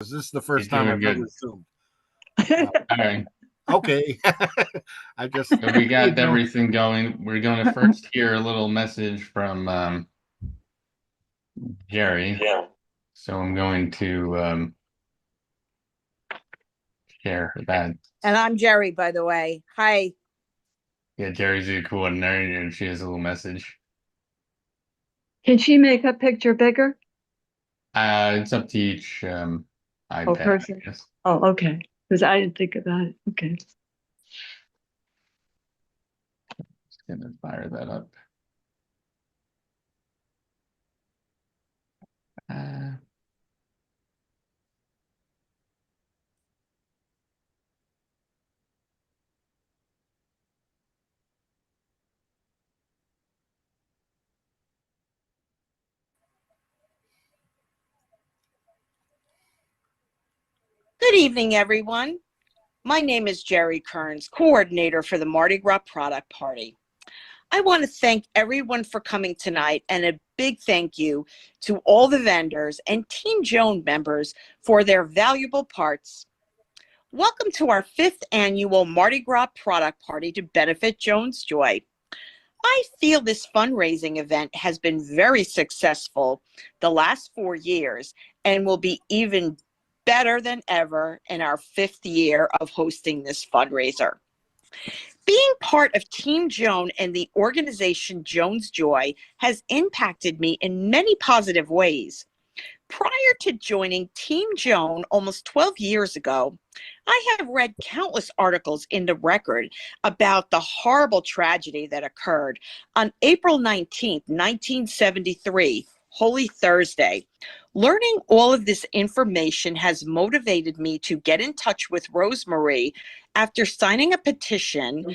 This is the You're first time doing I've ever good. Zoomed. All right. Okay. I just, So we hey, got Joan. everything going. We're going to first hear a little message from Jerry. Yeah. So I'm going to share that. And I'm Jerry, by the way. Hi. Yeah, Jerry's the coordinator, and she has a little message. Can she make a picture bigger? It's up to each Oh, iPad, person. I guess. Oh, okay. Because I didn't think about it. Okay. Just gonna fire that up. Uh, Good evening, everyone. My name is Jerry Kearns, coordinator for the Mardi Gras product party. I want to thank everyone for coming tonight and a big thank you to all the vendors and Team Joan members for their valuable parts. Welcome to our 5th annual Mardi Gras product party to benefit Joan's Joy. I feel this fundraising event has been very successful the last 4 years and will be even better than ever in our 5th year of hosting this fundraiser. Being part of Team Joan and the organization Joan's Joy has impacted me in many positive ways. Prior to joining Team Joan almost 12 years ago, I have read countless articles in the Record about the horrible tragedy that occurred on April 19th, 1973, Holy Thursday. Learning all of this information has motivated me to get in touch with Rosemary after signing a petition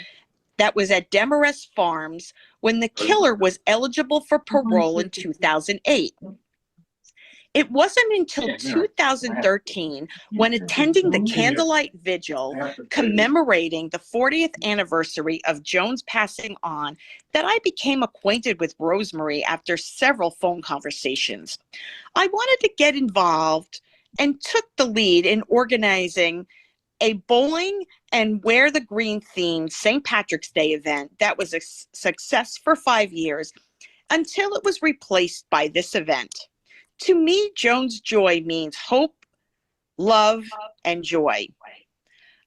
that was at Demarest Farms when the killer was eligible for parole in 2008. It wasn't until 2013 when attending the candlelight vigil commemorating the 40th anniversary of Joan's passing on that I became acquainted with Rosemary after several phone conversations. I wanted to get involved and took the lead in organizing a bowling and wear the green themed St. Patrick's Day event that was a success for 5 years until it was replaced by this event. To me, Joan's Joy means hope, love, and joy.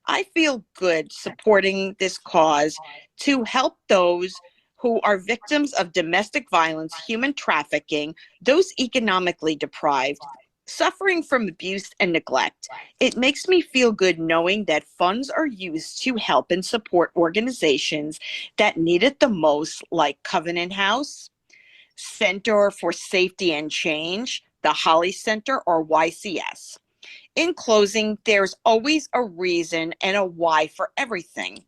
I feel good supporting this cause to help those who are victims of domestic violence, human trafficking, those economically deprived, suffering from abuse and neglect. It makes me feel good knowing that funds are used to help and support organizations that need it the most, like Covenant House, Center for Safety and Change, the Holly Center, or YCS. In closing, there's always a reason and a why for everything.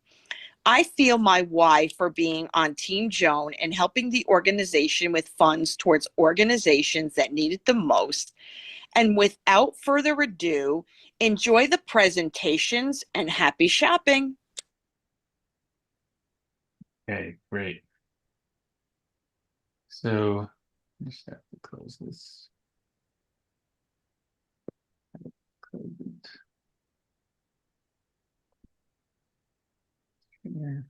I feel my why for being on Team Joan and helping the organization with funds towards organizations that need it the most. And without further ado, enjoy the presentations and happy shopping. okay, great. So I just have to close this. Close it. Yeah.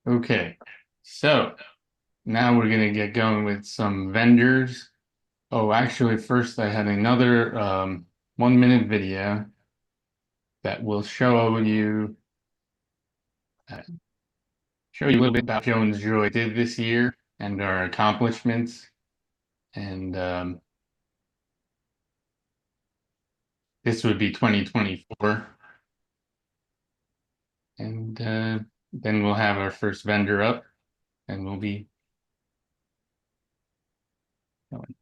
Okay, so now we're gonna get going with some vendors. Oh, actually, first I had another 1 minute video that will uh, show you a little bit about Joan's Joy did this year and our accomplishments. And this would be 2024. And then we'll have our first vendor up and we'll be going.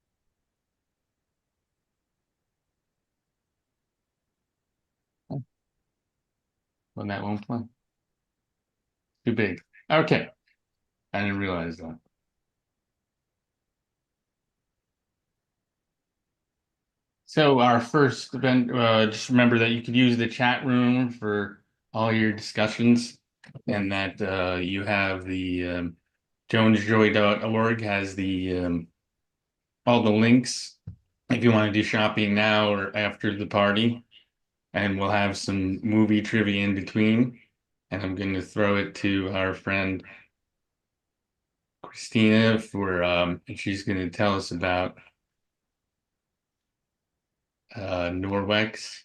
Well, that won't play. Too big. Okay. I didn't realize that. So our first event, just remember that you could use the chat room for all your discussions, and that you have the jonesjoy.org has the all the links if you want to do shopping now or after the party, and we'll have some movie trivia in between. And I'm going to throw it to our friend Christina and she's going to tell us about Norwex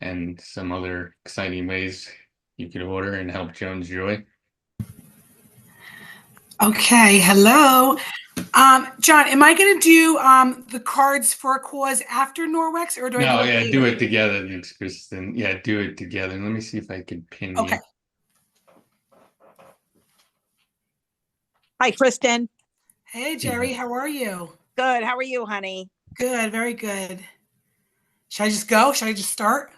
and some other exciting ways you could order and help Jones Joy. Okay, hello. John, am I going to do the cards for a cause after Norwex, or do I No, do it yeah, later? do it together, thanks, Kristen. Yeah, do it together. Let me see if I can pin Okay. you. Hi, Kristen. Hey, Jerry, how are you? Good. How are you, honey? Good, very good. Should I just go? Should I just start?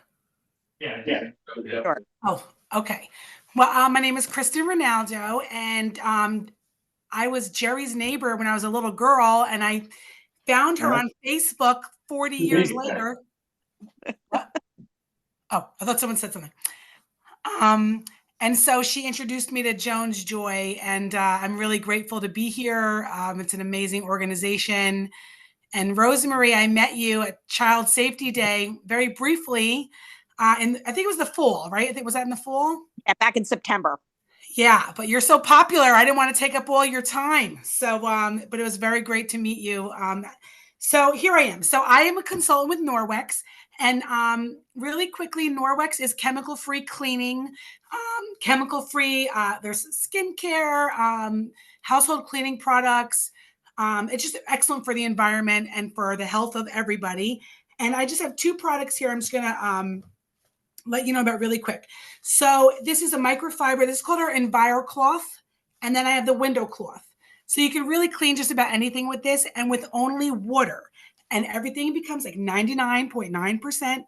Yeah. Sure. Oh, okay. Well, my name is Kristen Ronaldo, and I was Jerry's neighbor when I was a little girl, and I found her on Facebook 40 years later. What? Oh, I thought someone said something. And so she introduced me to Jones Joy, and I'm really grateful to be here. It's an amazing organization. And Rosemary, I met you at Child Safety Day very briefly. And I think it was the fall, right? I think was that in the fall? Yeah, back in September. Yeah, but you're so popular. I didn't want to take up all your time. So, but it was very great to meet you. So here I am. So I am a consultant with Norwex. And really quickly, Norwex is chemical-free cleaning, chemical-free. There's skincare, household cleaning products. It's just excellent for the environment and for the health of everybody. And I just have two products here. I'm just going to let you know about really quick. So this is a microfiber. This is called our EnviroCloth. And then I have the window cloth. So you can really clean just about anything with this and with only water. And everything becomes like 99.9%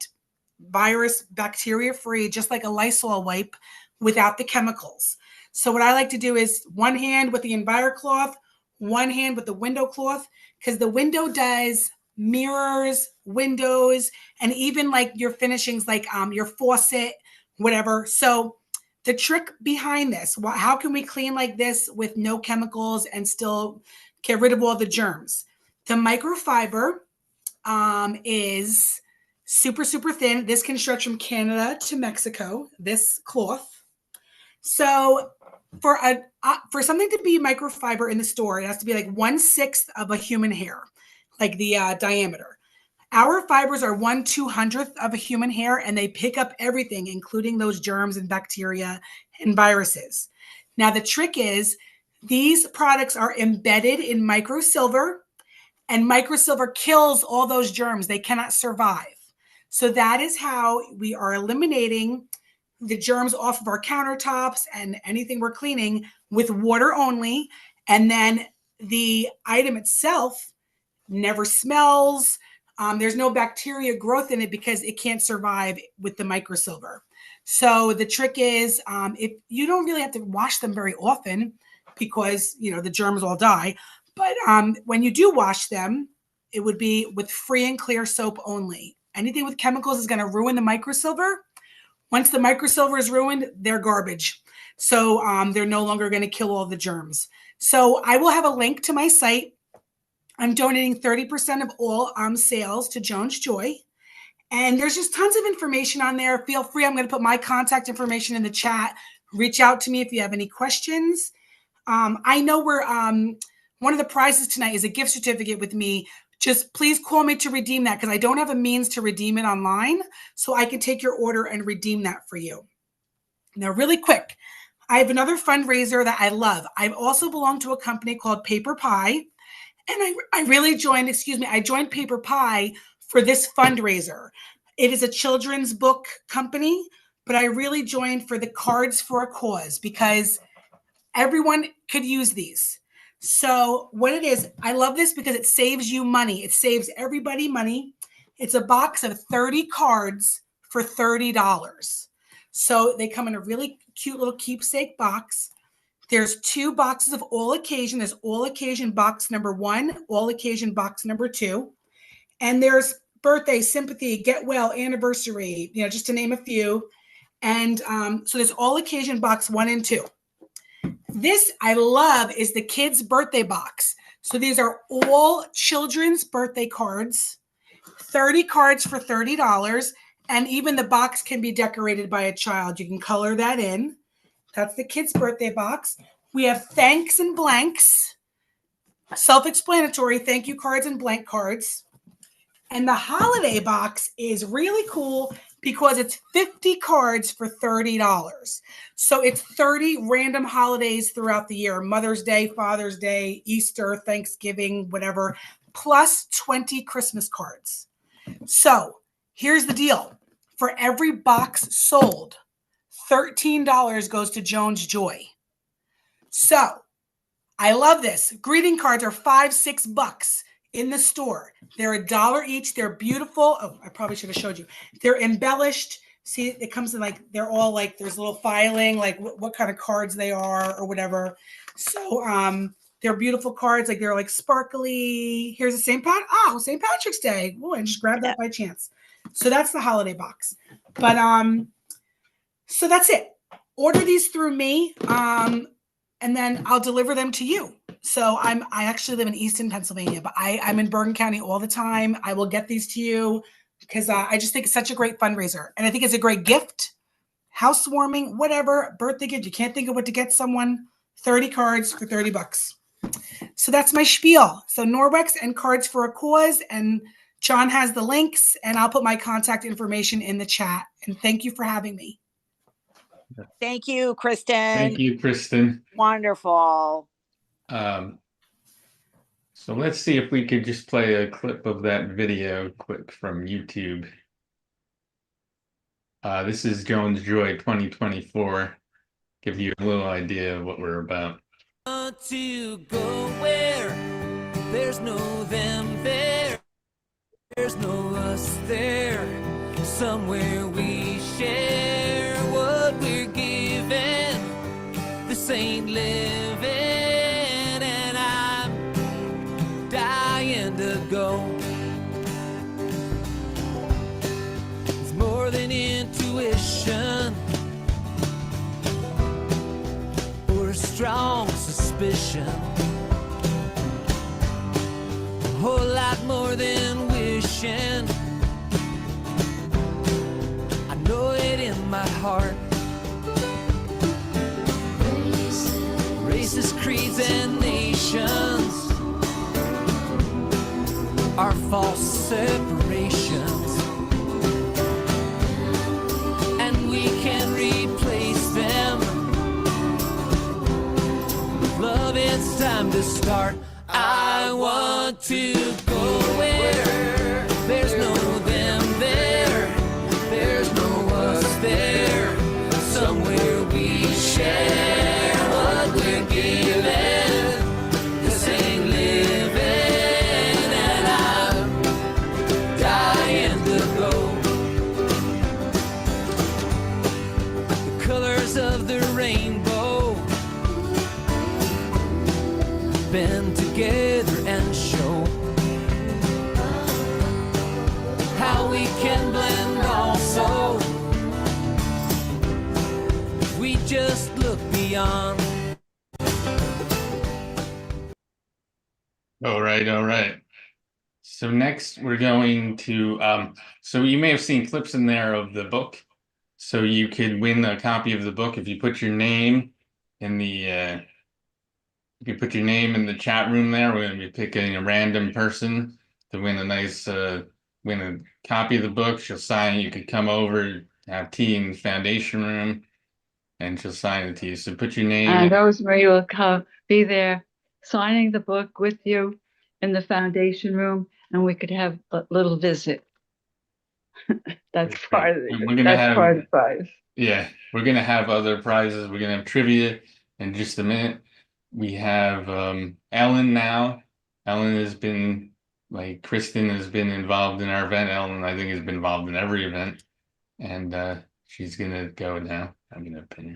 virus, bacteria free, just like a Lysol wipe without the chemicals. So what I like to do is one hand with the EnviroCloth, one hand with the window cloth, because the window does mirrors, windows, and even like your finishings, like your faucet, whatever. So the trick behind this, how can we clean like this with no chemicals and still get rid of all the germs? The microfiber is super, super thin. This can stretch from Canada to Mexico, this cloth. So for something to be microfiber in the store, it has to be like 1/6 of a human hair, like the diameter. Our fibers are 1/200th of a human hair, and they pick up everything, including those germs and bacteria and viruses. Now, the trick is these products are embedded in microsilver, and microsilver kills all those germs. They cannot survive. So that is how we are eliminating the germs off of our countertops and anything we're cleaning with water only. And then the item itself never smells. There's no bacteria growth in it because it can't survive with the microsilver. So the trick is if you don't really have to wash them very often because, you know, the germs all die. But when you do wash them, it would be with free and clear soap only. Anything with chemicals is going to ruin the microsilver. Once the microsilver is ruined, they're garbage. So they're no longer going to kill all the germs. So I will have a link to my site. I'm donating 30% of all sales to Jones Joy. And there's just tons of information on there. Feel free. I'm going to put my contact information in the chat. Reach out to me if you have any questions. I know we're one of the prizes tonight is a gift certificate with me. Just please call me to redeem that because I don't have a means to redeem it online. So I can take your order and redeem that for you. Now, really quick, I have another fundraiser that I love. I also belong to a company called Paper Pie. And I really joined, I joined Paper Pie for this fundraiser. It is a children's book company, but I really joined for the Cards for a Cause because everyone could use these. So what it is, I love this because it saves you money. It saves everybody money. It's a box of 30 cards for $30. So they come in a really cute little keepsake box. There's 2 boxes of all occasion. There's all occasion box number 1, all occasion box number 2. And there's birthday, sympathy, get well, anniversary, just to name a few. And so there's all occasion box 1 and 2. This I love is the kids' birthday box. So these are all children's birthday cards, 30 cards for $30. And even the box can be decorated by a child. You can color that in. That's the kids' birthday box. We have thanks and blanks, self-explanatory thank you cards and blank cards. And the holiday box is really cool because it's 50 cards for $30. So it's 30 random holidays throughout the year, Mother's Day, Father's Day, Easter, Thanksgiving, whatever, plus 20 Christmas cards. So here's the deal. For every box sold, $13 goes to Joan's Joy. So I love this. Greeting cards are $5-6 in the store. They're $1 each. They're beautiful. Oh, I probably should have showed you. They're embellished. See, it comes in like, they're all like, there's a little filing, like what kind of cards they are or whatever. So they're beautiful cards. Like they're like sparkly. Here's a St. Patrick's Day. Oh, I just grabbed that by chance. So that's the holiday box. But so that's it. Order these through me. And then I'll deliver them to you. So I actually live in Easton, Pennsylvania, but I'm in Bergen County all the time. I will get these to you because I just think it's such a great fundraiser. And I think it's a great gift, housewarming, whatever, birthday gift. You can't think of what to get someone. 30 cards for $30. So that's my spiel. So Norwex and Cards for a Cause. And John has the links and I'll put my contact information in the chat. And thank you for having me. Thank you, Kristen. Thank you, Kristen. Wonderful. So let's see if we could just play a clip of that video quick from YouTube. This is Joan's Joy 2024. Give you a little idea of what we're about. To go where there's no them there, there's no us there, somewhere we share what we're given. This ain't living, and I'm dying to go. It's more than intuition or a strong suspicion, a whole lot more than wishing. I know it in my heart. Races, creeds, and nations are false separations, and we can replace them. Love, it's time to start. I want to go where there's no them there, there's no us there, somewhere we share what we're given. This ain't living, and I'm dying to go. The colors of the rainbow bend together and show how we can blend also if we just look beyond. All right. So next we're going to, so you may have seen clips in there of the book. So you could win a copy of the book if you put your name in the, you can put your name in the chat room there. We're going to be picking a random person to win a nice, win a copy of the book. She'll sign it. You could come over, have tea in the foundation room, and she'll sign it to you. So put your name. And Rosemary will be there signing the book with you in the foundation room, and we could have a little visit. That's part of it. That's part of the prize. Yeah, we're going to have other prizes. We're going to have trivia in just a minute. We have Ellen now. Ellen has been, like Kristen has been involved in our event. Ellen, I think, has been involved in every event. And she's going to go now. I'm going to pin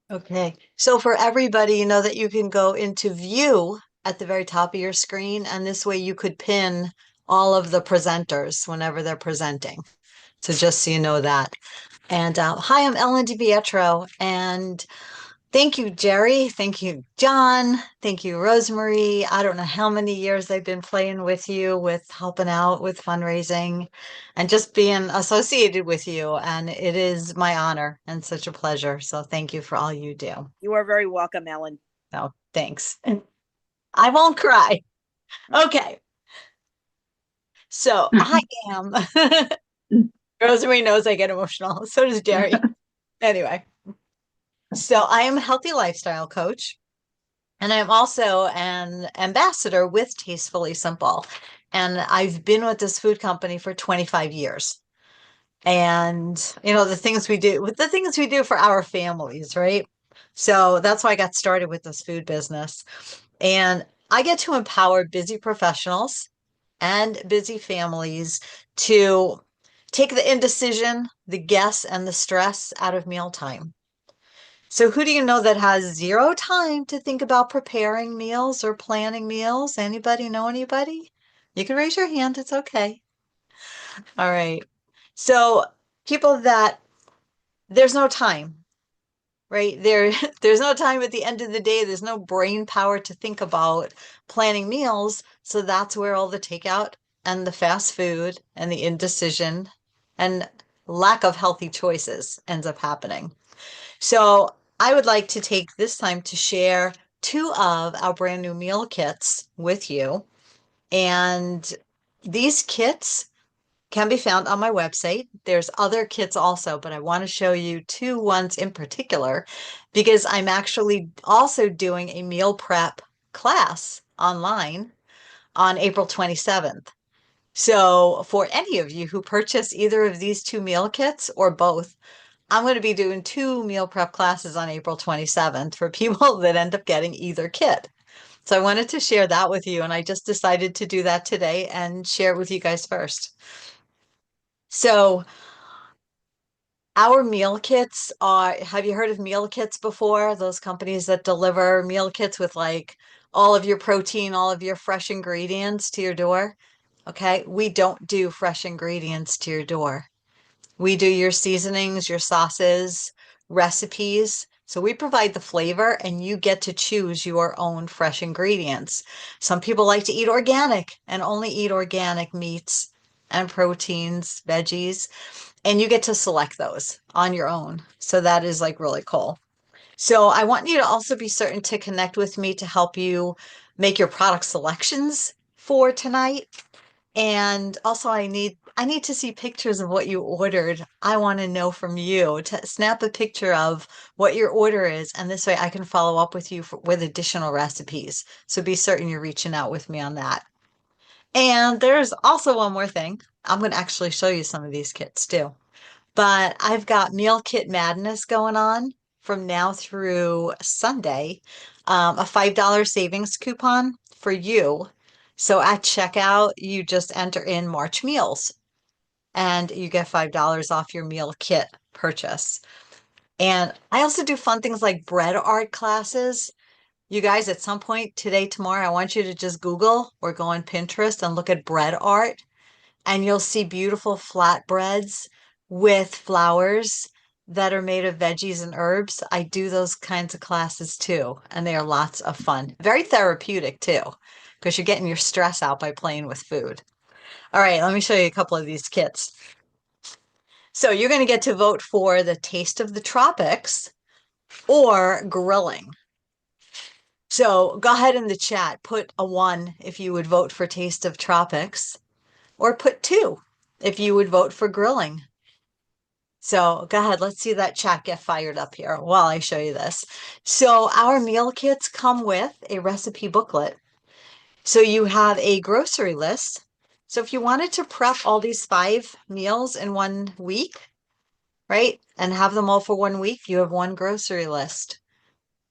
her. Okay, so for everybody, you know that you can go into view at the very top of your screen, and this way you could pin all of the presenters whenever they're presenting. So just so you know that. And hi, I'm Ellen DiPietro. And thank you, Jerry. Thank you, John. Thank you, Rosemary. I don't know how many years I've been playing with you, with helping out with fundraising and just being associated with you. And it is my honor and such a pleasure. So thank you for all you do. You are very welcome, Ellen. Oh, thanks. I won't cry. Okay. So I am, Rosemary knows I get emotional. So does Jerry. Anyway, so I am a healthy lifestyle coach. And I'm also an ambassador with Tastefully Simple. And I've been with this food company for 25 years. And, the things we do for our families, right? So that's why I got started with this food business. And I get to empower busy professionals and busy families to take the indecision, the guess, and the stress out of mealtime. So who do you know that has zero time to think about preparing meals or planning meals? Anybody know anybody? You can raise your hand. It's okay. All right. So people that there's no time, right? There's no time at the end of the day. There's no brain power to think about planning meals. So that's where all the takeout and the fast food and the indecision and lack of healthy choices ends up happening. So I would like to take this time to share two of our brand new meal kits with you. And these kits can be found on my website. There's other kits also, but I want to show you two ones in particular because I'm actually also doing a meal prep class online on April 27th. So for any of you who purchase either of these two meal kits or both, I'm going to be doing two meal prep classes on April 27th for people that end up getting either kit. So I wanted to share that with you, and I just decided to do that today and share it with you guys first. So our meal kits have you heard of meal kits before? Those companies that deliver meal kits with like all of your protein, all of your fresh ingredients to your door. Okay, we don't do fresh ingredients to your door. We do your seasonings, your sauces, recipes. So we provide the flavor and you get to choose your own fresh ingredients. Some people like to eat organic and only eat organic meats and proteins, veggies, and you get to select those on your own. So that is like really cool. So I want you to also be certain to connect with me to help you make your product selections for tonight. And also I need to see pictures of what you ordered. I want to know from you to snap a picture of what your order is. And this way I can follow up with you with additional recipes. So be certain you're reaching out with me on that. And there's also one more thing. I'm going to actually show you some of these kits too. But I've got Meal Kit Madness going on from now through Sunday, a $5 savings coupon for you. So at checkout, you just enter in March meals and you get $5 off your meal kit purchase. And I also do fun things like bread art classes. You guys, at some point today, tomorrow, I want you to just Google or go on Pinterest and look at bread art. And you'll see beautiful flatbreads with flowers that are made of veggies and herbs. I do those kinds of classes too, and they are lots of fun. Very therapeutic too, because you're getting your stress out by playing with food. All right, let me show you a couple of these kits. So you're going to get to vote for the Taste of the Tropics or grilling. So go ahead in the chat, put a 1 if you would vote for Taste of Tropics, or put 2 if you would vote for grilling. So go ahead, let's see that chat get fired up here while I show you this. So our meal kits come with a recipe booklet. So you have a grocery list. So if you wanted to prep all these 5 meals in 1 week, right, and have them all for 1 week, you have one grocery list.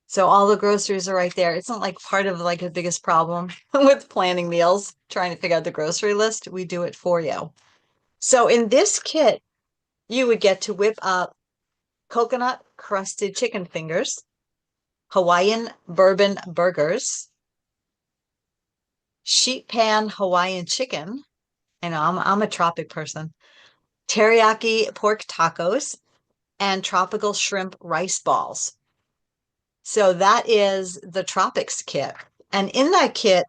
So all the groceries are right there. It's not like part of like the biggest problem with planning meals, trying to figure out the grocery list. We do it for you. So in this kit, you would get to whip up coconut crusted chicken fingers, Hawaiian bourbon burgers, sheet pan Hawaiian chicken. I know I'm a tropic person. teriyaki pork tacos, and tropical shrimp rice balls. So that is the Tropics kit. And in that kit,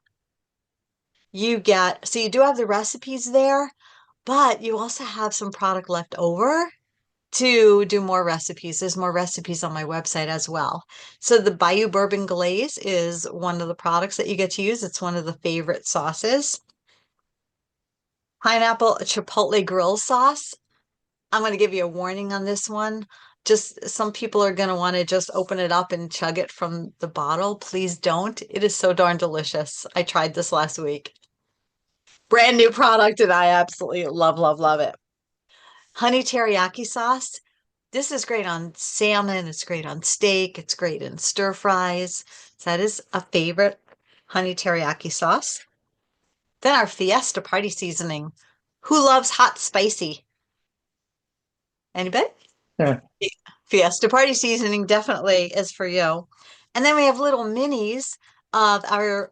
you get, so you do have the recipes there, but you also have some product left over to do more recipes. There's more recipes on my website as well. So the Bayou Bourbon Glaze is one of the products that you get to use. It's one of the favorite sauces. Pineapple Chipotle Grill Sauce. I'm going to give you a warning on this one. Just some people are going to want to just open it up and chug it from the bottle. Please don't. It is so darn delicious. I tried this last week. Brand new product, and I absolutely love, love, love it. Honey teriyaki sauce. This is great on salmon. It's great on steak. It's great in stir fries. So that is a favorite, honey teriyaki sauce. Then our Fiesta party seasoning. Who loves hot spicy? Anybody? Yeah. Fiesta party seasoning definitely is for you. And then we have little minis of our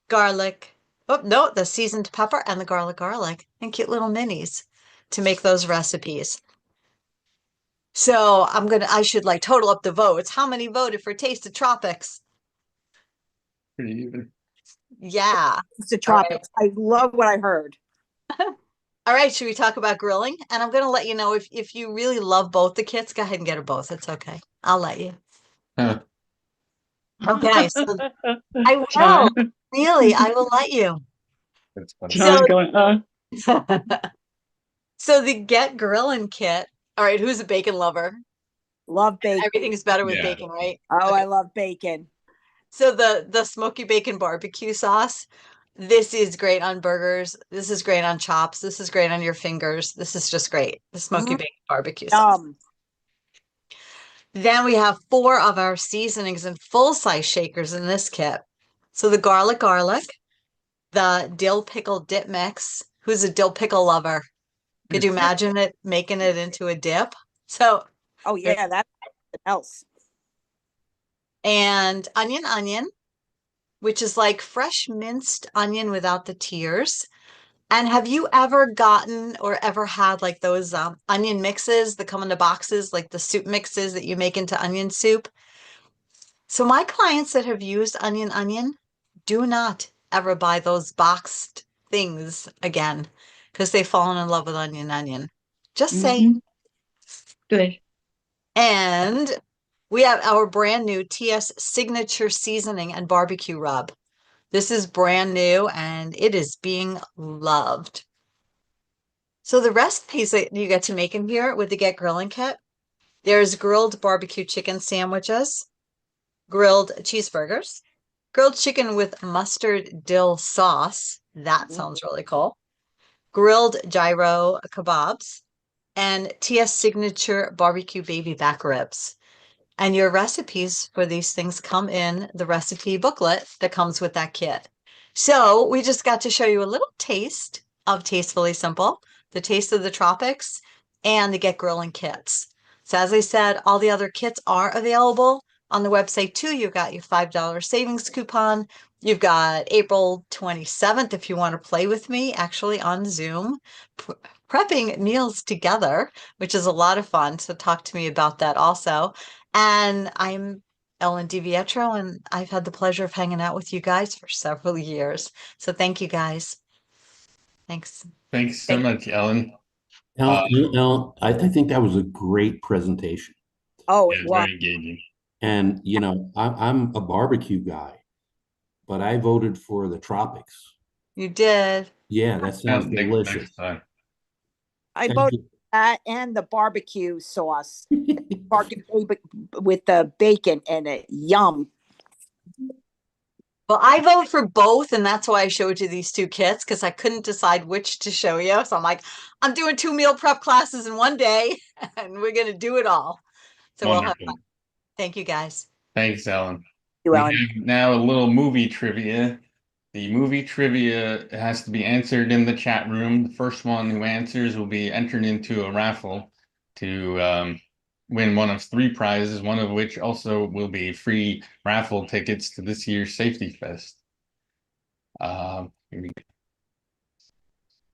garlic. Oh, no, the seasoned pepper and the garlic, and cute little minis to make those recipes. So I should like total up the votes. How many voted for Taste of Tropics? Pretty even. Yeah. It's the Tropics. I love what I heard. All right, should we talk about grilling? And I'm going to let you know if you really love both the kits, go ahead and get them both. It's okay. I'll let you. Huh. Okay, so I will. Really, I will let you. That's funny. John's going, So the Get Grillin' kit. All right, who's a bacon lover? Love bacon. Everything's better with Yeah. bacon, right? Oh, Okay. I love bacon. So the smoky bacon barbecue sauce. This is great on burgers. This is great on chops. This is great on your fingers. This is just great. The smoky bacon barbecue sauce. Then we have 4 of our seasonings and full-size shakers in this kit. So the garlic, the dill pickle dip mix. Who's a dill pickle lover? Could you imagine it making it into a dip? So, Oh yeah, that's something else. and onion, which is like fresh minced onion without the tears. And have you ever gotten or ever had like those onion mixes that come in the boxes, like the soup mixes that you make into onion soup? So my clients that have used onion, do not ever buy those boxed things again because they've fallen in love with onion. Just saying. Good. And we have our brand new TS Signature Seasoning and Barbecue Rub. This is brand new and it is being loved. So the recipes that you get to make in here with the Get Grilling kit, there's grilled barbecue chicken sandwiches, grilled cheeseburgers, grilled chicken with mustard dill sauce. That sounds really cool. Grilled gyro kebabs and TS Signature Barbecue Baby Back Ribs. And your recipes for these things come in the recipe booklet that comes with that kit. So we just got to show you a little taste of Tastefully Simple, the Taste of the Tropics, and the Get Grilling kits. So as I said, all the other kits are available on the website too. You've got your $5 savings coupon. You've got April 27th if you want to play with me, actually on Zoom, prepping meals together, which is a lot of fun. So talk to me about that also. And I'm Ellen DiVietro, and I've had the pleasure of hanging out with you guys for several years. So thank you guys. Thanks. Thanks so much, Ellen. Ellen, I think that was a great presentation. Oh, Yeah, it it's was. very engaging. And, I'm a barbecue guy, but I voted for the Tropics. You did. Yeah, that sounds delicious. Next time. I voted that and the barbecue sauce, with the bacon in it. Yum. Well, I vote for both, and that's why I showed you these 2 kits because I couldn't decide which to show you. So I'm like, I'm doing 2 meal prep classes in one day, and we're going to do it all. So we'll have fun. Thank you, guys. Thanks, Ellen. You, We Ellen. have now a little movie trivia. The movie trivia has to be answered in the chat room. The first one who answers will be entered into a raffle to win one of 3 prizes, one of which also will be free raffle tickets to this year's Safety Fest. Here we go.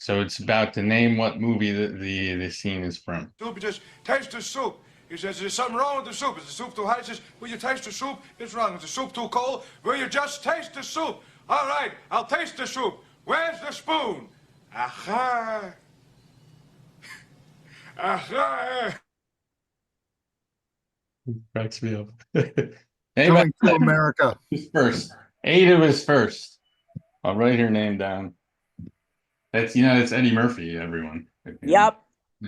So it's about to name what movie the scene is from. Soup, just taste the soup. He says, there's something wrong with the soup. Is the soup too hot? He says, will you taste the soup? It's wrong. Is the soup too cold? Will you just taste the soup? All right, I'll taste the soup. Where's the spoon? Aha. Aha. Cracks me up. Coming to America. Who's first? Ada was first. I'll write her name down. That's it's Eddie Murphy, everyone. Yep.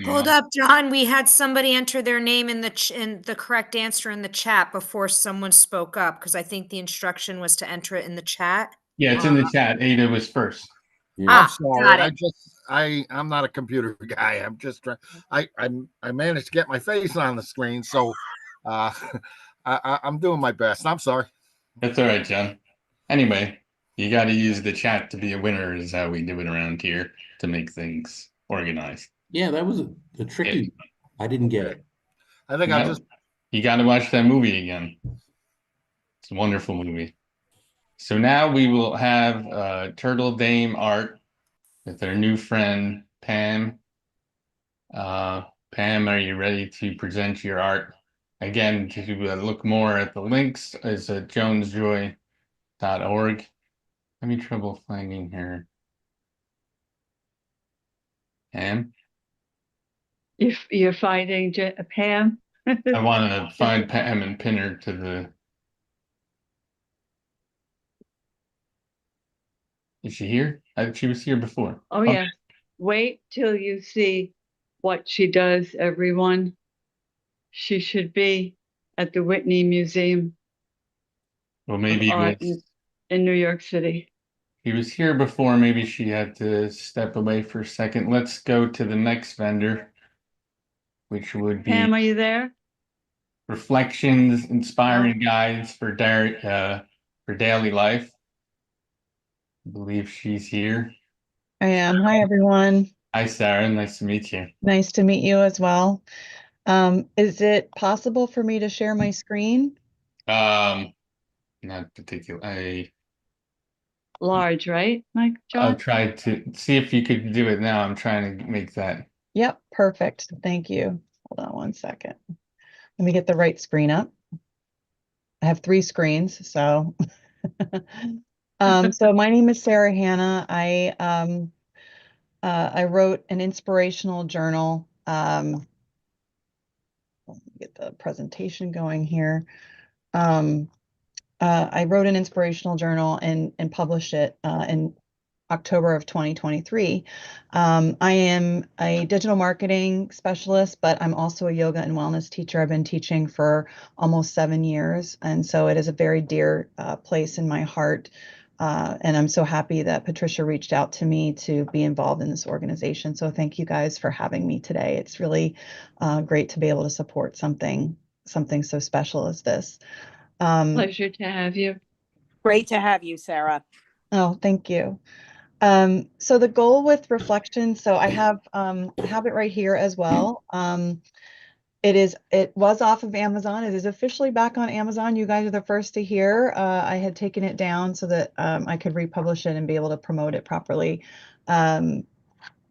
Hold up, John. We had somebody enter their name in the correct answer in the chat before someone spoke up, because I think the instruction was to enter it in the chat. Yeah, it's in the chat. Ada was first. Yeah. I'm sorry. got it. I'm not a computer guy. I'm just trying. I managed to get my face on the screen, so I'm doing my best. I'm sorry. That's all right, John. Anyway, you got to use the chat to be a winner, is how we do it around here to make things organized. Yeah, that was a tricky. I didn't get it. I think I'll just. You got to watch that movie again. It's a wonderful movie. So now we will have Turtle Dame art with our new friend Pam. Pam, are you ready to present your art? Again, to look more at the links is at jonesjoy.org. Having trouble finding her. Pam? You're finding Pam? I want to find Pam and pin her to the... Is she here? She was here before. Oh, Okay. yeah. Wait till you see what she does, everyone. She should be at the Whitney Museum Well, maybe of Art in New York City. he was here before. Maybe she had to step away for a second. Let's go to the next vendor, which would be Pam, are you there? Reflections, Inspiring Guides for Daily Life. I believe she's here. I am. Hi, everyone. Hi, Sarah. Nice to meet you. Nice to meet you as well. Is it possible for me to share my screen? Not particular. Large, right, Mike? I'll John? try to see if you could do it now. I'm trying to make that. Yep, perfect. Thank you. Hold on one second. Let me get the right screen up. I have 3 screens, so. So my name is Sarah Hanna. I wrote an inspirational journal. Let me get the presentation going here. I wrote an inspirational journal and published it in October of 2023. I am a digital marketing specialist, but I'm also a yoga and wellness teacher. I've been teaching for almost 7 years, and so it is a very dear place in my heart. And I'm so happy that Patricia reached out to me to be involved in this organization. So thank you guys for having me today. It's really great to be able to support something so special as this. Pleasure to have you. Great to have you, Sarah. Oh, thank you. So the goal with reflection, so I have it right here as well. It was off of Amazon. It is officially back on Amazon. You guys are the first to hear. I had taken it down so that I could republish it and be able to promote it properly.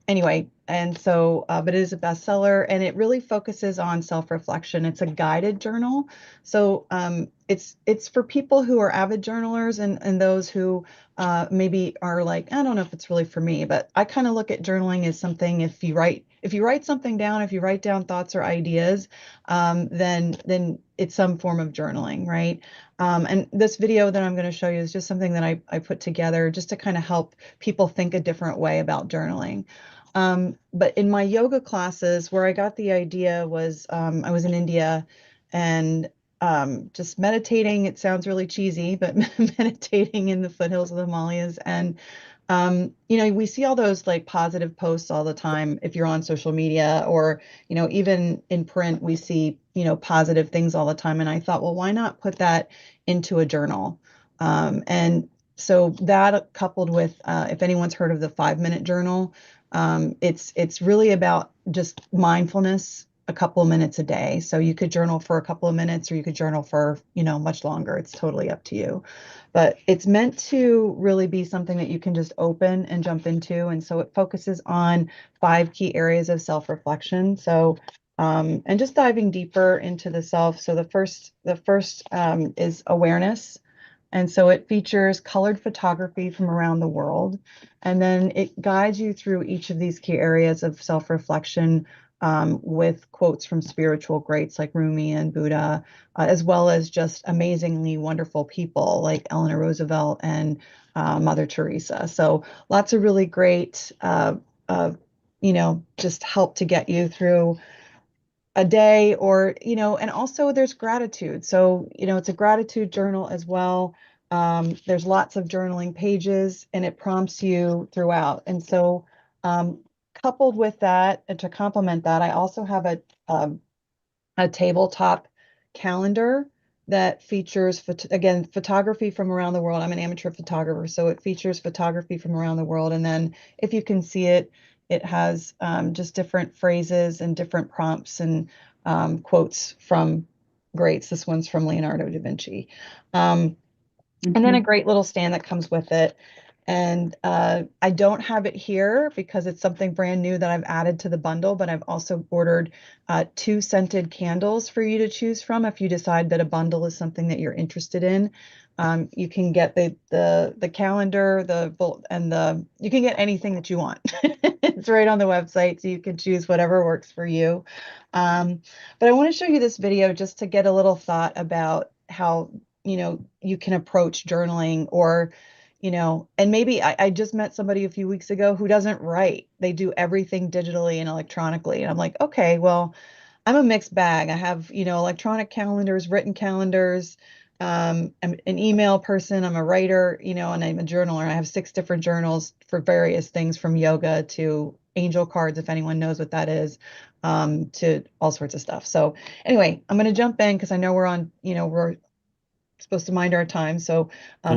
Anyway, and so, but it is a bestseller, and it really focuses on self-reflection. It's a guided journal. So it's for people who are avid journalers and those who maybe are like, I don't know if it's really for me, but I kind of look at journaling as something, if you write something down, if you write down thoughts or ideas, then it's some form of journaling, right? And this video that I'm going to show you is just something that I put together just to kind of help people think a different way about journaling. But in my yoga classes, where I got the idea was I was in India and just meditating. It sounds really cheesy, but meditating in the foothills of the Himalayas. And, we see all those like positive posts all the time. If you're on social media or, even in print, we see, positive things all the time. And I thought, well, why not put that into a journal? And so that coupled with, if anyone's heard of the 5-minute journal, it's really about just mindfulness a couple of minutes a day. So you could journal for a couple of minutes or you could journal for, much longer. It's totally up to you. But it's meant to really be something that you can just open and jump into. And so it focuses on 5 key areas of self-reflection. So and just diving deeper into the self. So the first is awareness. And so it features colored photography from around the world. And then it guides you through each of these key areas of self-reflection with quotes from spiritual greats like Rumi and Buddha, as well as just amazingly wonderful people like Eleanor Roosevelt and Mother Teresa. So lots of really great, just help to get you through a day or and also there's gratitude, so it's a gratitude journal as well. There's lots of journaling pages and it prompts you throughout, and so coupled with that, and to complement that, I also have a tabletop calendar that features again photography from around the world. I'm an amateur photographer, so it features photography from around the world, and then if you can see it, it has just different phrases and different prompts and quotes from greats. This one's from Leonardo da Vinci. And then a great little stand that comes with it. And I don't have it here because it's something brand new that I've added to the bundle, but I've also ordered 2 scented candles for you to choose from if you decide that a bundle is something that you're interested in. You can get the calendar, you can get anything that you want. It's right on the website, so you can choose whatever works for you. But I want to show you this video just to get a little thought about how you can approach journaling, or and maybe I just met somebody a few weeks ago who doesn't write. They do everything digitally and electronically. And I'm like, okay, well, I'm a mixed bag. I have, electronic calendars, written calendars. I'm an email person. I'm a writer, and I'm a journaler. I have 6 different journals for various things, from yoga to angel cards, if anyone knows what that is, to all sorts of stuff. So anyway, I'm going to jump in because I know we're supposed to mind our time. So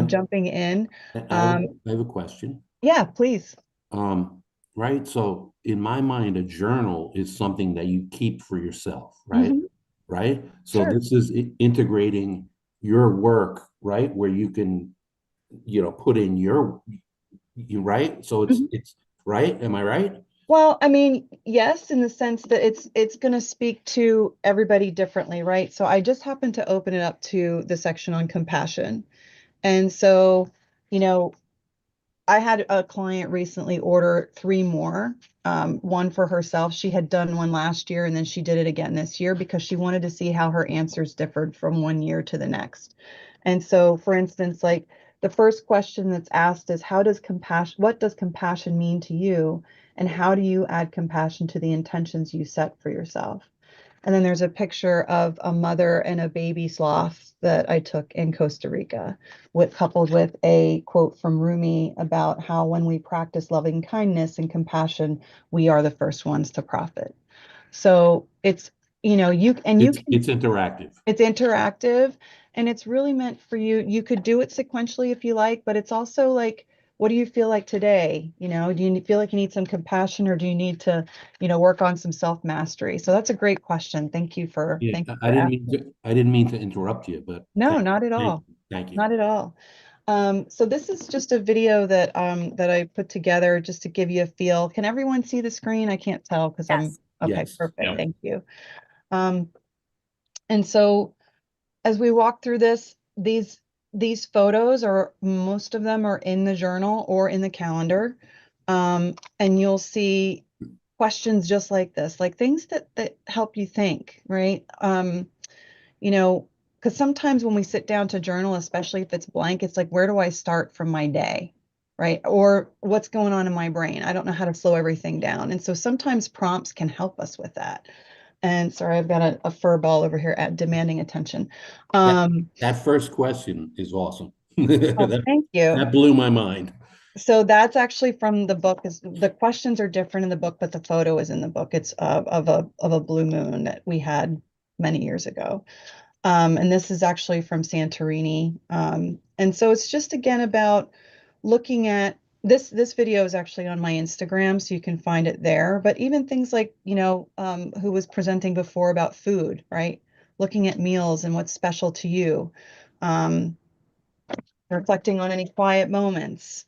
jumping in. I have a question. Yeah, please. Right. So in my mind, a journal is something that you keep for yourself, right? Right. So Sure. this is integrating your work, right? Where you can, put in you right. So it's right. Am I right? Well, I mean, yes, in the sense that it's going to speak to everybody differently, right? So I just happened to open it up to the section on compassion. And so, you know, I had a client recently order 3 more, one for herself. She had done one last year and then she did it again this year because she wanted to see how her answers differed from one year to the next. And so, for instance, like the first question that's asked is, what does compassion mean to you? And how do you add compassion to the intentions you set for yourself? And then there's a picture of a mother and a baby sloth that I took in Costa Rica, coupled with a quote from Rumi about how when we practice loving kindness and compassion, we are the first ones to profit. So it's, It's interactive. It's interactive, and it's really meant for you. You could do it sequentially if you like, but it's also like, what do you feel like today? Do you feel like you need some compassion, or do you need to, work on some self-mastery? So that's a great question. Thank you for Yeah, asking. I didn't mean to interrupt you, but No, not at all. thank you. Not at all. So this is just a video that I put together just to give you a feel. Can everyone see the screen? I can't tell because I'm okay. Yes. Perfect. Yeah. Thank you. And so as we walk through this, these photos, or most of them, are in the journal or in the calendar. And you'll see questions just like this, like things that help you think, right? Because sometimes when we sit down to journal, especially if it's blank, it's like, where do I start from my day? Right? Or what's going on in my brain? I don't know how to slow everything down. And so sometimes prompts can help us with that. And sorry, I've got a fur ball over here demanding attention. That first question is awesome. Oh, thank you. That blew my mind. So that's actually from the book. The questions are different in the book, but the photo is in the book. It's of a blue moon that we had many years ago. And this is actually from Santorini. And so it's just again about looking at this video is actually on my Instagram, so you can find it there. But even things like, who was presenting before about food, right? Looking at meals and what's special to you, um, reflecting on any quiet moments.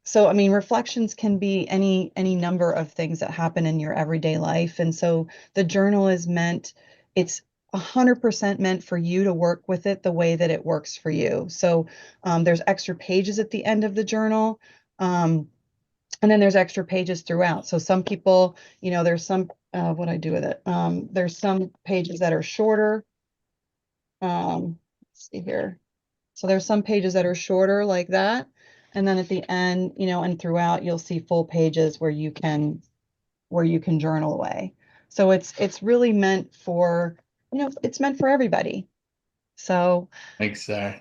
So, I mean, reflections can be any number of things that happen in your everyday life. And so the journal is meant, it's 100% meant for you to work with it the way that it works for you. So there's extra pages at the end of the journal. And then there's extra pages throughout. So some people, there's some, what I do with it. There's some pages that are shorter. Let's see here. So there's some pages that are shorter like that. And then at the end, and throughout, you'll see full pages where you can journal away. So it's really meant for, it's meant for everybody. So Thanks, Sarah.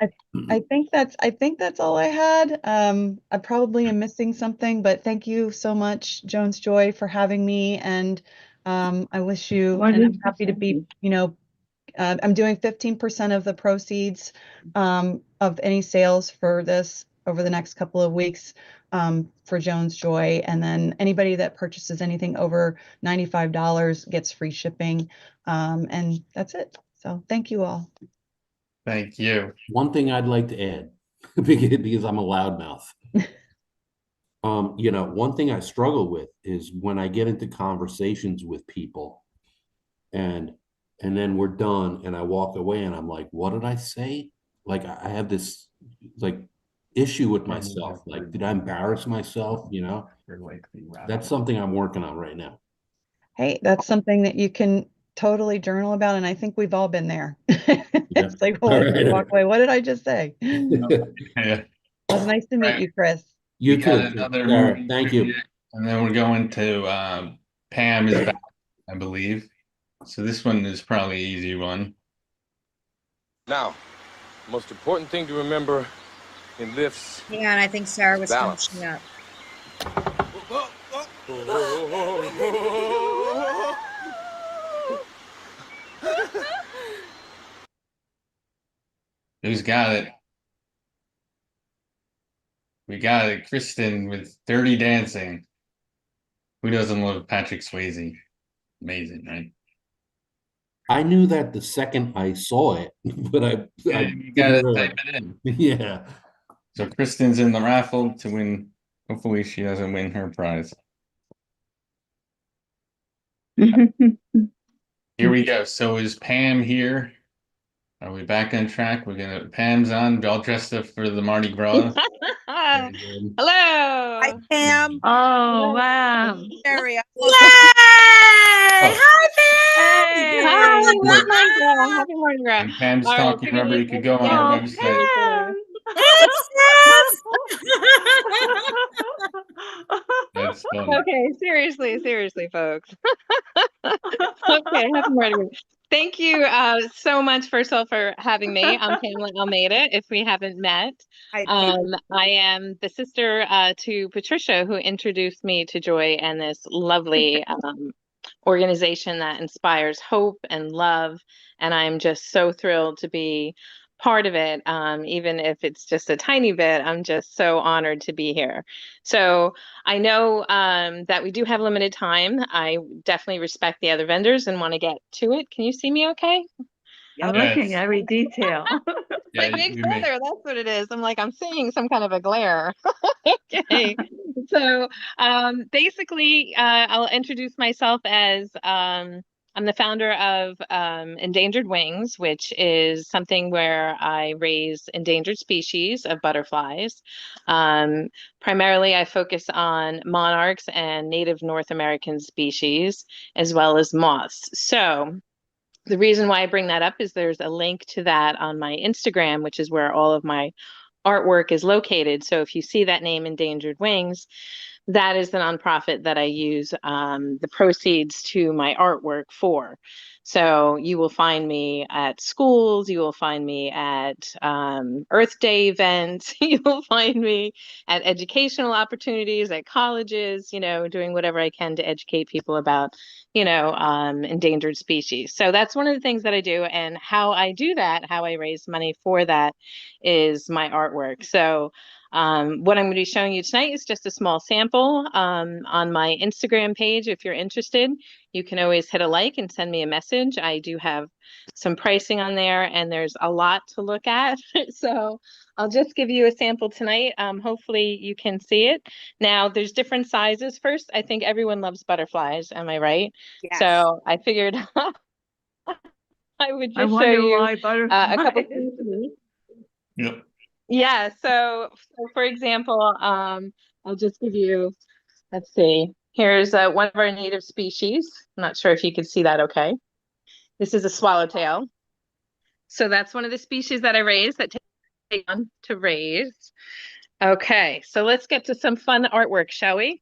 I think that's all I had. I probably am missing something, but thank you so much, Jones Joy, for having me. And I wish you, and I'm happy to be, I'm doing 15% of the proceeds of any sales for this over the next couple of weeks for Jones Joy. And then anybody that purchases anything over $95 gets free shipping. And that's it. So thank you all. Thank you. One thing I'd like to add, because I'm a loudmouth. One thing I struggle with is when I get into conversations with people and then we're done and I walk away and I'm like, what did I say? Like I have this like issue with myself. Like, did I embarrass myself? That's something I'm working on right now. Hey, that's something that you can totally journal about. And I think we've all been there. It's like, well, Right. walk away. What did I just say? Yeah. It was nice to meet you, Chris. You We got too. another Sarah, movie thank trivia, you. and then we're going to Pam is back, I believe. So this one is probably an easy one. Now, the most important thing to remember in lifts. Hang on, I think Sarah was balance. finishing up. Who's got it? We got it. Kristen with Dirty Dancing. Who doesn't love Patrick Swayze? Amazing, right? I knew that the second I saw it, but I You gotta didn't type it in. Yeah. So Kristen's in the raffle to win. Hopefully she doesn't win her prize. Here we go. So is Pam here? Are we back on track? Pam's on, all dressed up for the Mardi Gras. Hello. Hi, Pam. Oh, wow. Mary. Yay! Oh. Hi, Pam! Hey. Hi, Look. love Mardi Gras. Happy Mardi Gras. When Pam's All right, talking, remember you could go on our Oh, website. Pam. Hey, sis! That's funny. Okay, seriously, folks. Okay, happy Mardi Gras. Thank you so much, first of all, for having me. I'm Pamela Almeida, if we haven't met. I am the sister to Patricia, who introduced me to Joy and this lovely organization that inspires hope and love. And I'm just so thrilled to be part of it. Even if it's just a tiny bit, I'm just so honored to be here. So I know that we do have limited time. I definitely respect the other vendors and want to get to it. Can you see me okay? I'm looking at every detail. Yeah, Big brother, that's what it is. I'm like, I'm seeing some kind of a glare. Okay. So basically, I'll introduce myself as I'm the founder of Endangered Wings, which is something where I raise endangered species of butterflies. Primarily, I focus on monarchs and native North American species, as well as moths. So the reason why I bring that up is there's a link to that on my Instagram, which is where all of my artwork is located. So if you see that name, Endangered Wings, that is the nonprofit that I use the proceeds to my artwork for. So you will find me at schools, you will find me at Earth Day events, you will find me at educational opportunities, at colleges, doing whatever I can to educate people about, endangered species. So that's one of the things that I do. And how I do that, how I raise money for that is my artwork. So What I'm going to be showing you tonight is just a small sample on my Instagram page. If you're interested, you can always hit a like and send me a message. I do have some pricing on there, and there's a lot to look at. So I'll just give you a sample tonight. Hopefully you can see it. Now, there's different sizes. First, I think everyone loves butterflies. Am I right? Yes. So I figured I would I just show wonder you why a butterflies. couple things. Yep. Yeah, so for example, I'll just give you, let's see, here's one of our native species. I'm not sure if you can see that okay. This is a swallowtail. So that's one of the species that I raised that take on to raise. Okay, so let's get to some fun artwork, shall we?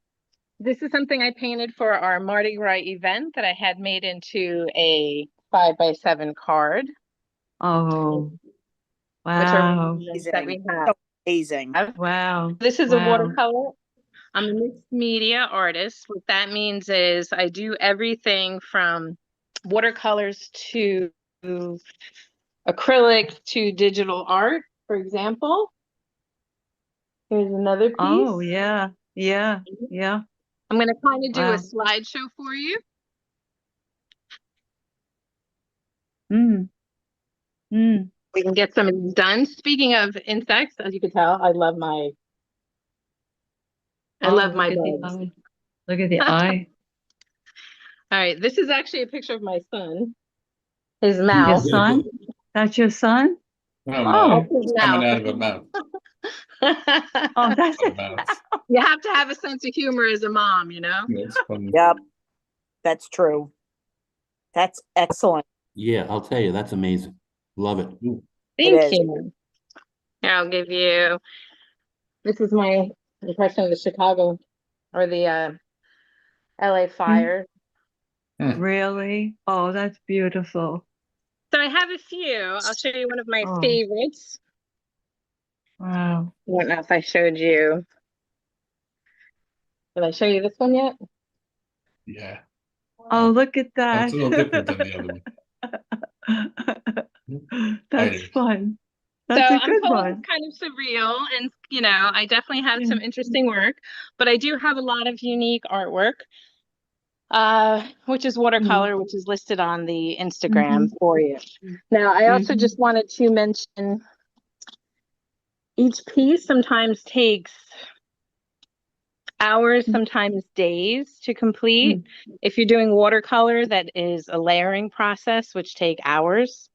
This is something I painted for our Mardi Gras event that I had made into a 5x7 card. Oh, Which are wow. that we have. So amazing. Wow. This is a Wow. watercolor. I'm a mixed media artist. What that means is I do everything from watercolors to acrylic to digital art, for example. Here's another piece. Oh, yeah. Yeah. Yeah. I'm going to kind of do a Wow. slideshow for you. Mm. Mm. We can get some of these done. Speaking of insects, as you can tell, I love my Oh, look bugs. at the eye. Look at the eye. All right, this is actually a picture of my son. His Your mouth. son? That's your son? Oh, That's his coming mouth. out of a mouth. Oh, that's A it. mouth. You have to have a sense of humor as a mom, you know? That's funny. Yep. That's true. That's excellent. Yeah, I'll tell you, that's amazing. Love it. Thank is. you. Here, I'll give you, this is my impression of the Chicago or the LA fire. Really? Oh, that's beautiful. So I have a few. I'll show you one of my Oh. favorites. Wow. I don't know if I showed you. Did I show you this one yet? Yeah. Oh, look at that. That's a little different than the other one. That's fun. That's So a I'm good told one. it's kind of surreal, and you know, I definitely have some interesting work, but I do have a lot of unique artwork, which is watercolor, which is listed on the Instagram for you. Now, I also just wanted to mention each piece sometimes takes hours, sometimes days to complete. If you're doing watercolor, that is a layering process, which take hours.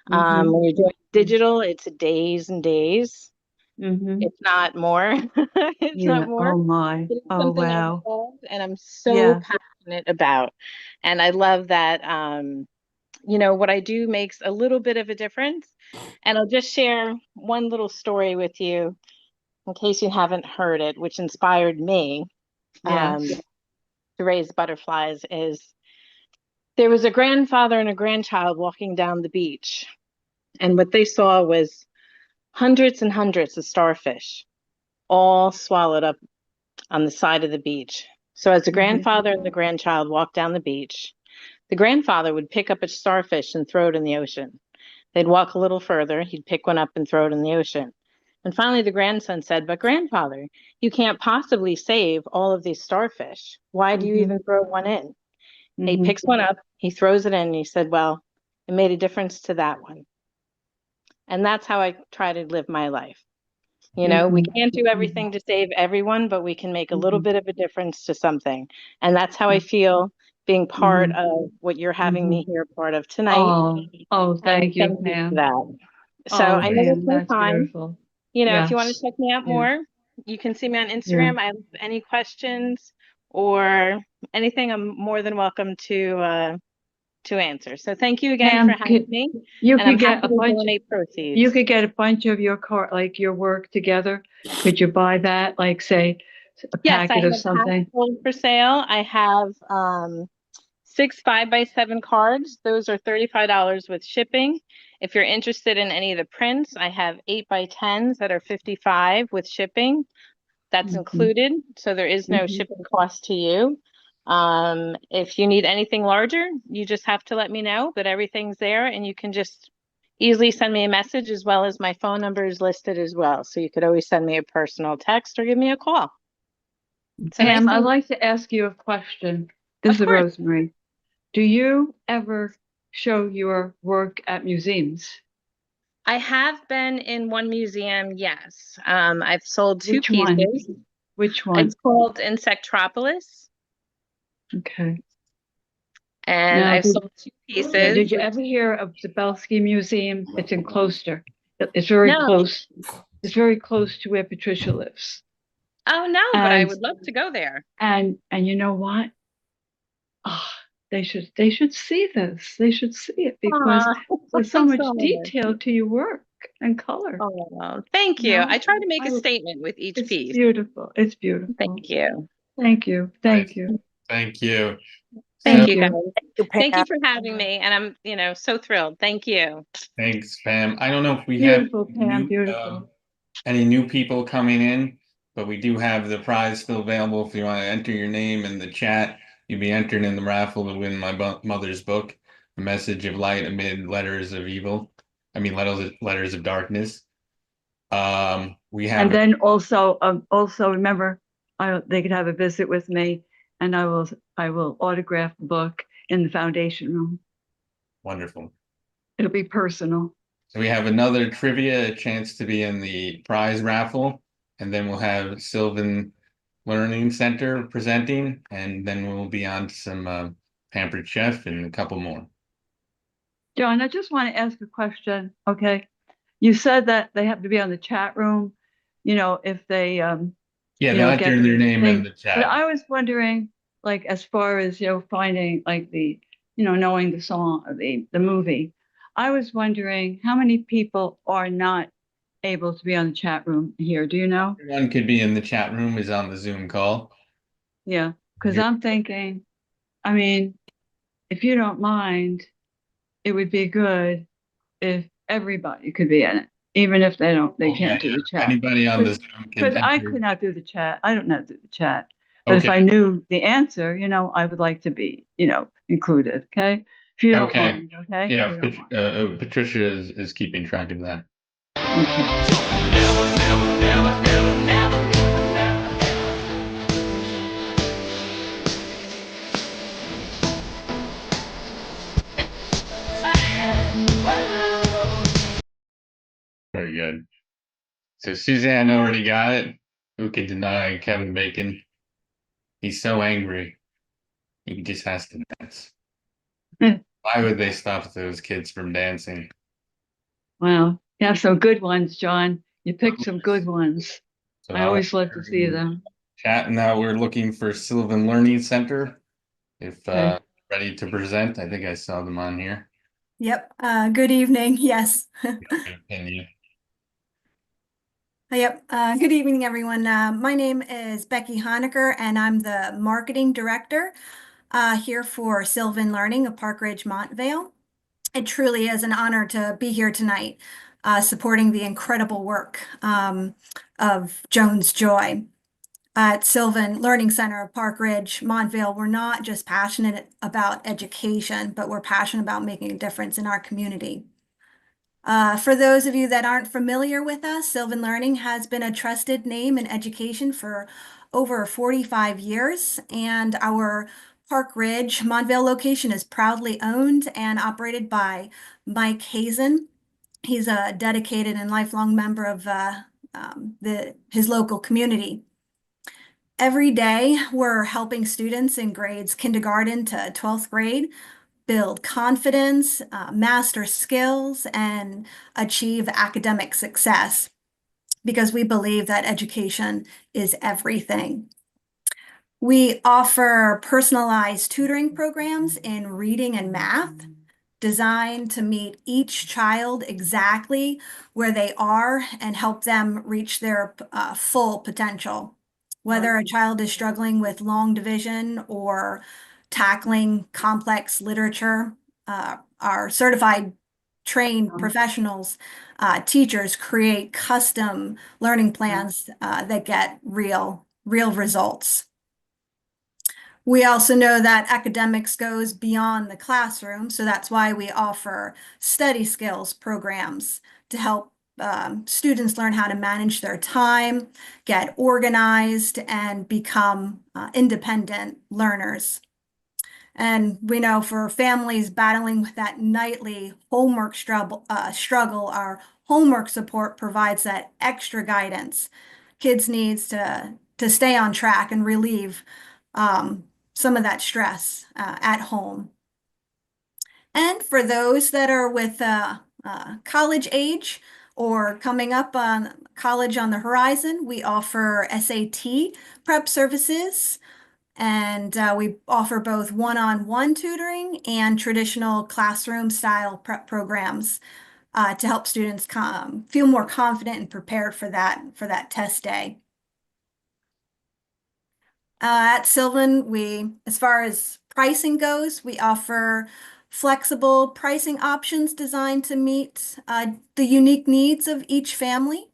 When you're doing digital, it's days and days. If not more. It's not more. Oh my. It's Oh something I wow. love and I'm so passionate about. And I love that you know, what I do makes a little bit of a difference. And I'll just share one little story with you in case you haven't heard it, which inspired me to raise butterflies. Is there was a grandfather and a grandchild walking down the beach, and what they saw was hundreds and hundreds of starfish all swallowed up on the side of the beach. So as the grandfather and the grandchild walked down the beach, the grandfather would pick up a starfish and throw it in the ocean. They'd walk a little further, he'd pick one up and throw it in the ocean. And finally the grandson said, "But grandfather, you can't possibly save all of these starfish. Why do you even throw one in?" And he picks one up, he throws it in, and he said, "Well, it made a difference to that one." And that's how I try to live my life. You know, we can't do everything to save everyone, but we can make a little bit of a difference to something. And that's how I feel being part of what you're having me here part of tonight. Oh, thank you, Thank you Pam. for that. So Oh, I know Pam, it's my that's time. beautiful. You know, if you Yes. want to check me out Yeah. more, you can see me on Instagram. I have any questions or anything, I'm more than welcome to answer. So thank you again Pam, for having me. you And I'm could get happy a to bunch. donate proceeds. You could get a bunch of your like your work together. Could you buy that? Like, say, a Yes, I packet have of something. sold for sale. I have 6 5x7 cards. Those are $35 with shipping. If you're interested in any of the prints, I have 8x10s that are $55 with shipping. That's included, so there is no shipping cost to you. If you need anything larger, you just have to let me know, but everything's there and you can just, easily send me a message, as well as my phone number is listed as well. So you could always send me a personal text or give me a call. So Pam, nice I'd to- like to ask you a question. This Of is course. Rosemary. Do you ever show your work at museums? I have been in one museum, yes. I've sold two Which one? pieces. Which one? It's called Insectropolis, Okay. and Now, I've sold two yeah, pieces. did you ever hear of the Belsky Museum? It's in Closter. It's very No. close. It's very close to where Patricia lives. Oh no, but I And would love to go there. and you know what? Oh, they should see this. They should see it because Aw, there's so thanks much so much. detail to your work and color. Oh, thank You you. know, I try to make I a would- statement with each it's piece. beautiful. It's beautiful. Thank you. Thank you. Thank you. Thank you. Thank So, you, guys. You, Thank you Pam. for having me, and I'm, so thrilled. Thank you. thanks, Pam. I don't know if we Beautiful, have Pam. Beautiful. any new people coming in, but we do have the prize still available. If you want to enter your name in the chat, you'll be entered in the raffle to win my mother's book, A Message of Light Amid Letters of Evil. I mean, letters of darkness. We have And then also remember, they could have a visit with me, and I will autograph the book in the foundation room. wonderful. It'll be personal. So we have another trivia, a chance to be in the prize raffle, and then we'll have Sylvan Learning Center presenting, and then we'll be on to some Pampered Chef and a couple more. Joan, I just want to ask a question. Okay, you said that they have to be on the chat room. If they Yeah, you they'll know, enter get their name in thing. the But chat. I was wondering, like, as far as finding like knowing the song, the movie. I was wondering how many people are not able to be on the chat room here. Do you know? Everyone could be in the chat room, is on the Zoom call. Yeah, because I'm thinking, I mean, if you don't mind, it would be good if everybody could be in it, even if they can't do the chat. Anybody on the Zoom can Because I enter. could not do the chat. I don't know how to do the chat. But if Okay. I knew the answer, I would like to be, included. Okay. If you don't Okay. mind, okay. Yeah, If you don't mind. Patricia is keeping track of that. Very good. So Suzanne already got it. Who can deny Kevin Bacon? He's so angry. He just has to dance. Why would they stop those kids from dancing? Well, you have some good ones, John. You picked some good ones. So I always love to see them. Chat. Now we're looking for Sylvan Learning Center. If Okay. ready to present, I think I saw them on here. Yep. Good evening. Yes. Continue. Yep. Good evening, everyone. My name is Becky Honecker, and I'm the marketing director here for Sylvan Learning of Park Ridge, Montvale. It truly is an honor to be here tonight, supporting the incredible work of Joan's Joy. At Sylvan Learning Center of Park Ridge, Montvale, we're not just passionate about education, but we're passionate about making a difference in our community. For those of you that aren't familiar with us, Sylvan Learning has been a trusted name in education for over 45 years, and our Park Ridge, Montvale location is proudly owned and operated by Mike Hazen. He's a dedicated and lifelong member of his local community. Every day, we're helping students in grades kindergarten to 12th grade build confidence, master skills, and achieve academic success because we believe that education is everything. We offer personalized tutoring programs in reading and math designed to meet each child exactly where they are and help them reach their full potential. Whether a child is struggling with long division or tackling complex literature, our certified trained professionals, teachers create custom learning plans that get real results. We also know that academics goes beyond the classroom, so that's why we offer study skills programs to help students learn how to manage their time, get organized, and become independent learners. And we know for families battling with that nightly homework struggle, our homework support provides that extra guidance. Kids needs to stay on track and relieve some of that stress at home. And for those that are with college age or coming up on college on the horizon, we offer SAT prep services. And we offer both one-on-one tutoring and traditional classroom style prep programs to help students feel more confident and prepared for that test day. At Sylvan, as far as pricing goes, we offer flexible pricing options designed to meet the unique needs of each family.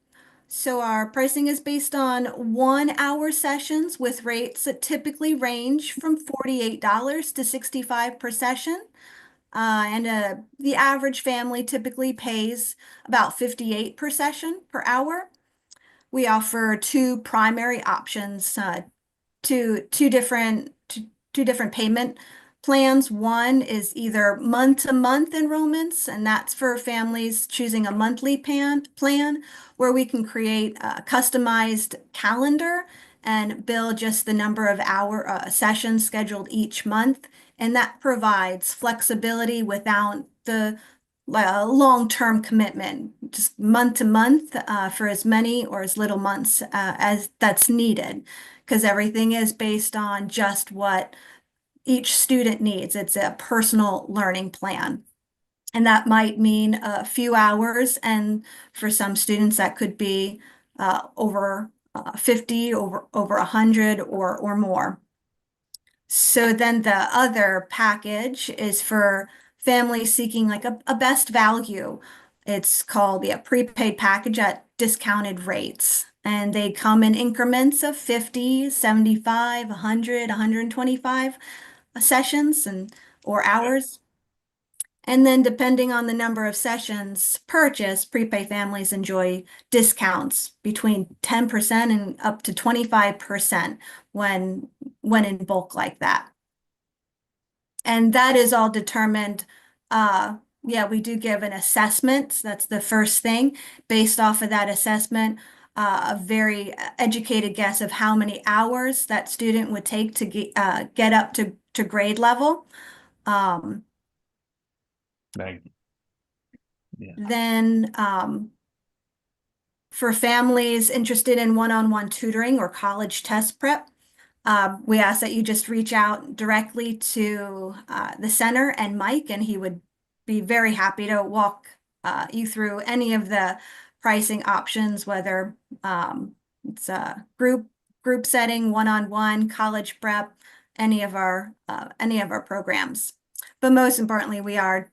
So our pricing is based on 1 hour sessions with rates that typically range from $48 to $65 per session. The average family typically pays about $58 per session per hour. We offer two primary options, two different payment plans. One is either month-to-month enrollments, and that's for families choosing a monthly plan where we can create a customized calendar and bill just the number of sessions scheduled each month. And that provides flexibility without the long-term commitment, just month to month for as many or as little months as that's needed, because everything is based on just what each student needs. It's a personal learning plan. And that might mean a few hours. And for some students, that could be over 50, over 100 or more. So then the other package is for families seeking like a best value. It's called the prepaid package at discounted rates. And they come in increments of 50, 75, 100, 125 sessions or hours. And then depending on the number of sessions purchased, prepaid families enjoy discounts between 10% and up to 25% when in bulk like that. And that is all determined. Yeah, we do give an assessment. That's the first thing. Based off of that assessment, a very educated guess of how many hours that student would take to get up to grade level. Then for families interested in one-on-one tutoring or college test prep, we ask that you just reach out directly to the center and Mike, and he would be very happy to walk you through any of the pricing options, whether it's a group setting, one-on-one, college prep, any of our programs. But most importantly, we are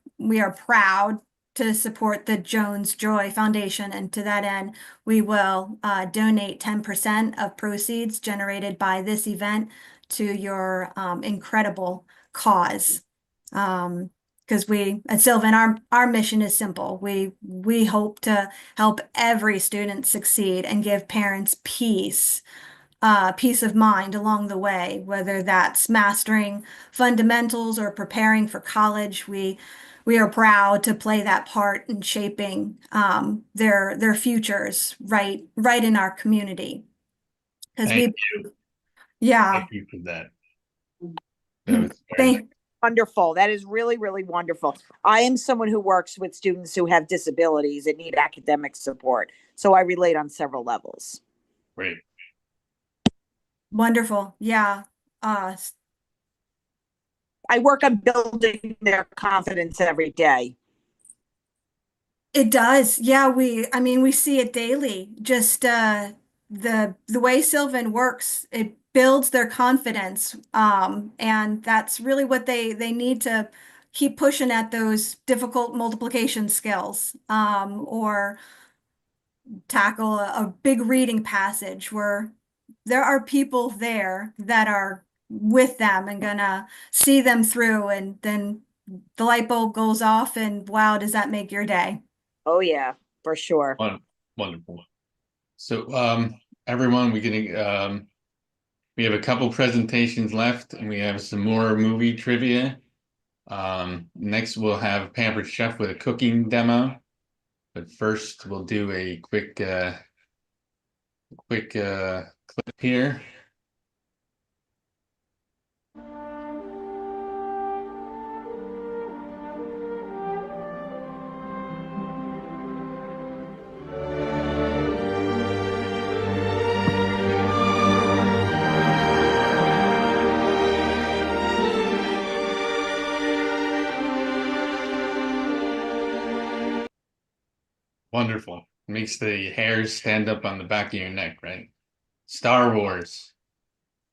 proud to support the Joan's Joy Foundation, and to that end, we will donate 10% of proceeds generated by this event to your incredible cause. Because we at Sylvan, our mission is simple. We hope to help every student succeed and give parents peace of mind along the way, whether that's mastering fundamentals or preparing for college. We are proud to play that part in shaping their futures right in our community. Because yeah. Thank you for that. That was wonderful. That is really, really wonderful. I am someone who works with students who have disabilities and need academic support, so I relate on several levels. Great. Wonderful. Yeah. I work on building their confidence every day. It does. Yeah, I mean, we see it daily. Just the way Sylvan works, it builds their confidence. And that's really what they need to keep pushing at those difficult multiplication skills, or tackle a big reading passage where there are people there that are with them and gonna see them through, and then the light bulb goes off and wow, does that make your day? Oh yeah, for sure. Wonderful. So everyone, we have a couple presentations left, and we have some more movie trivia. Next we'll have Pampered Chef with a cooking demo. But first we'll do a quick clip here. Wonderful. Makes the hairs stand up on the back of your neck, right? Star Wars.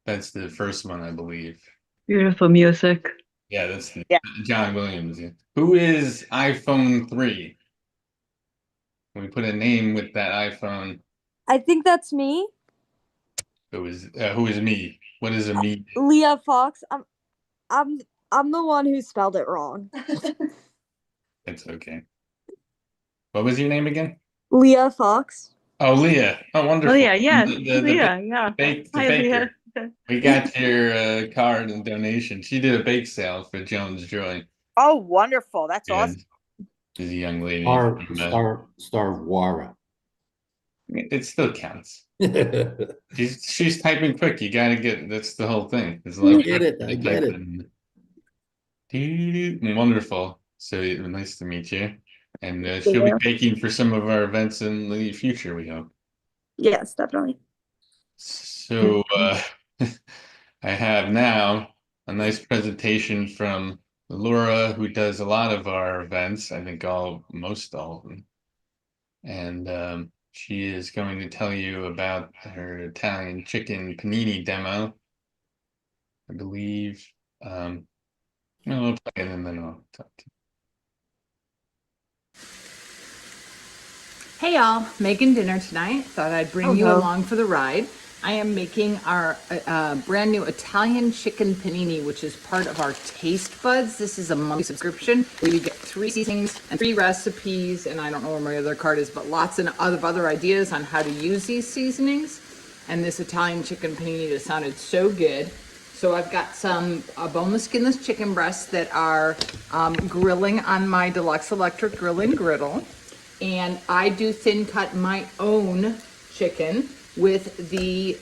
That's the first one, I believe. Beautiful music. Yeah, that's John Williams. Who is iPhone 3? Can we put a name with that iPhone? I think that's me. Who is me? What is a me? Leah Fox. I'm the one who spelled it wrong. It's okay. What was your name again? Leah Fox. Oh, Leah. Oh, wonderful. Leah, yeah. The Leah, yeah. The Hi, baker. Leah. We got your card and donation. She did a bake sale for Joan's Joy. Oh, wonderful. That's awesome. She's a young lady. Star Wara. It still counts. she's typing quick. You gotta get, that's the whole thing. I get it. Wonderful. So nice to meet you. And she'll be baking for some of our events in the future, we hope. Yes, definitely. So I have now a nice presentation from Laura, who does a lot of our events. I think most all of them. And she is going to tell you about her Italian chicken panini demo. I believe. I'll play it and then I'll talk to you. Hey y'all, making dinner tonight. Thought I'd bring you along for the ride. I am making our brand new Italian chicken panini, which is part of our Taste Buds. This is a monthly subscription where you get 3 seasonings and 3 recipes, and I don't know where my other card is, but lots of other ideas on how to use these seasonings. And this Italian chicken panini just sounded so good. So I've got some boneless, skinless chicken breasts that are grilling on my deluxe electric grill and griddle. And I do thin cut my own chicken with the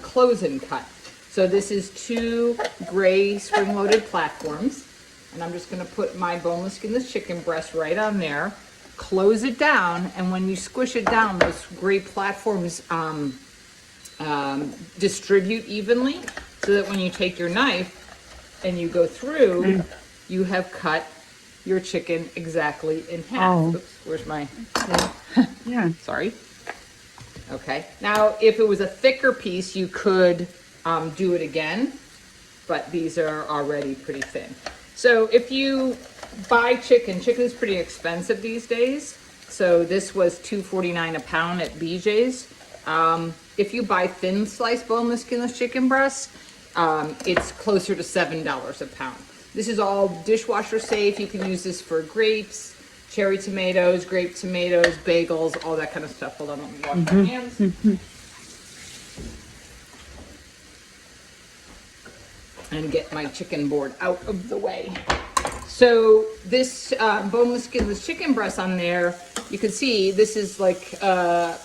close-in cut. So this is 2 gray spring-loaded platforms. And I'm just gonna put my boneless, skinless chicken breast right on there, close it down, and when you squish it down, those gray platforms distribute evenly, so that when you take your knife and you go through, you have cut your chicken exactly in half. Oops, where's my, yeah, sorry. Okay, now if it was a thicker piece, you could do it again, but these are already pretty thin. So if you buy chicken is pretty expensive these days. So this was $2.49 a pound at BJ's. If you buy thin sliced boneless, skinless chicken breasts, it's closer to $7 a pound. This is all dishwasher safe. You can use this for grapes, cherry tomatoes, grape tomatoes, bagels, all that kind of stuff. Hold on, let me wash my hands. And get my chicken board out of the way. So this boneless, skinless chicken breast on there, you can see this is like, I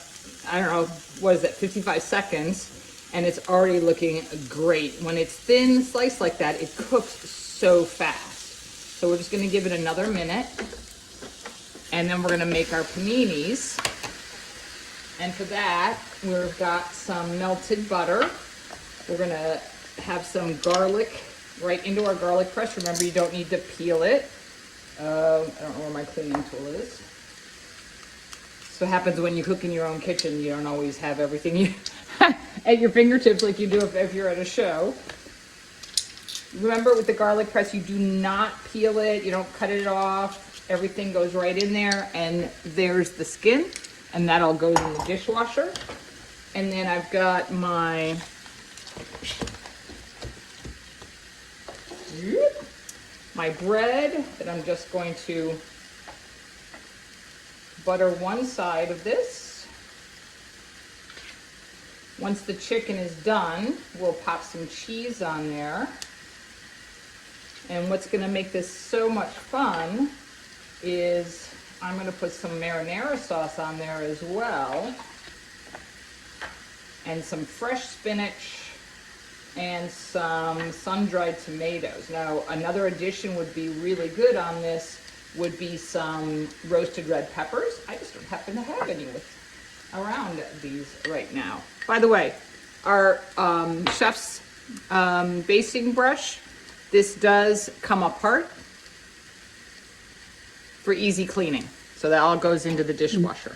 don't know, what is that, 55 seconds, and it's already looking great. When it's thin sliced like that, it cooks so fast. So we're just gonna give it another minute, and then we're gonna make our paninis. And for that, we've got some melted butter. We're gonna have some garlic right into our garlic press. Remember, you don't need to peel it. I don't know where my cleaning tool is. So what happens when you cook in your own kitchen, you don't always have everything you at your fingertips like you do if you're at a show. Remember, with the garlic press, you do not peel it, you don't cut it off. Everything goes right in there, and there's the skin, and that all goes in the dishwasher. And then I've got my my bread that I'm just going to butter one side of this. Once the chicken is done, we'll pop some cheese on there. And what's going to make this so much fun is I'm going to put some marinara sauce on there as well, and some fresh spinach and some sun-dried tomatoes. Now, another addition would be really good on this would be some roasted red peppers. I just don't happen to have any around these right now. By the way, our chef's basting brush, this does come apart for easy cleaning. So that all goes into the dishwasher.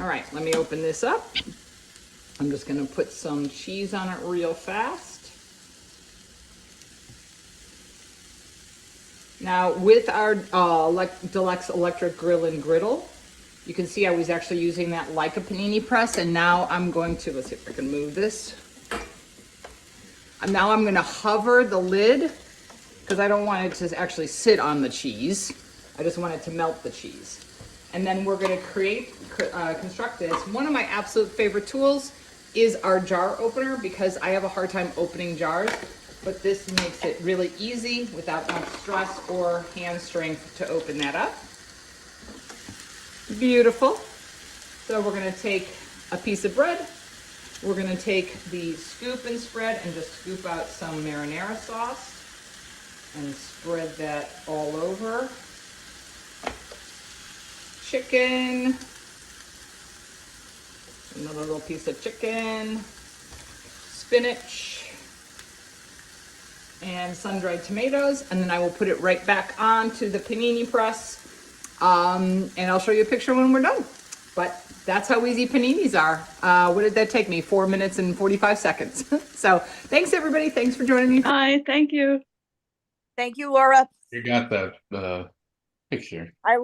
All right, let me open this up. I'm just gonna put some cheese on it real fast. Now with our Deluxe electric grill and griddle, you can see I was actually using that like a panini press, and now I'm going to, let's see if I can move this. And now I'm gonna hover the lid because I don't want it to actually sit on the cheese. I just want it to melt the cheese. And then we're gonna construct this. One of my absolute favorite tools is our jar opener because I have a hard time opening jars, but this makes it really easy without much stress or hand strength to open that up. Beautiful. So we're gonna take a piece of bread. We're gonna take the scoop and spread and just scoop out some marinara sauce and spread that all over. Chicken. Another little piece of chicken. Spinach. And sun-dried tomatoes. And then I will put it right back onto the panini press. And I'll show you a picture when we're done. But that's how easy paninis are. What did that take me? 4 minutes and 45 seconds. So thanks everybody. Thanks for joining me. Hi, thank you. Thank you, Laura. You got that picture. I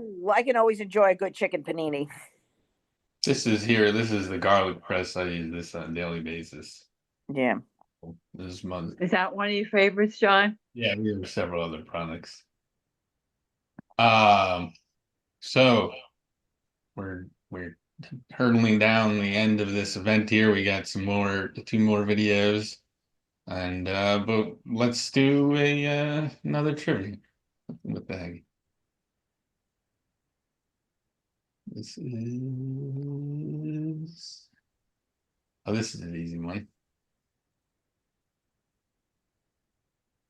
can always enjoy a good chicken panini. This is the garlic press. I use this on a daily basis. Yeah. This month. Is that one of your favorites, John? Yeah, we have several other products. So we're hurtling down the end of this event here. We got two more videos, and but let's do another trivia. What the heck? This is an easy one.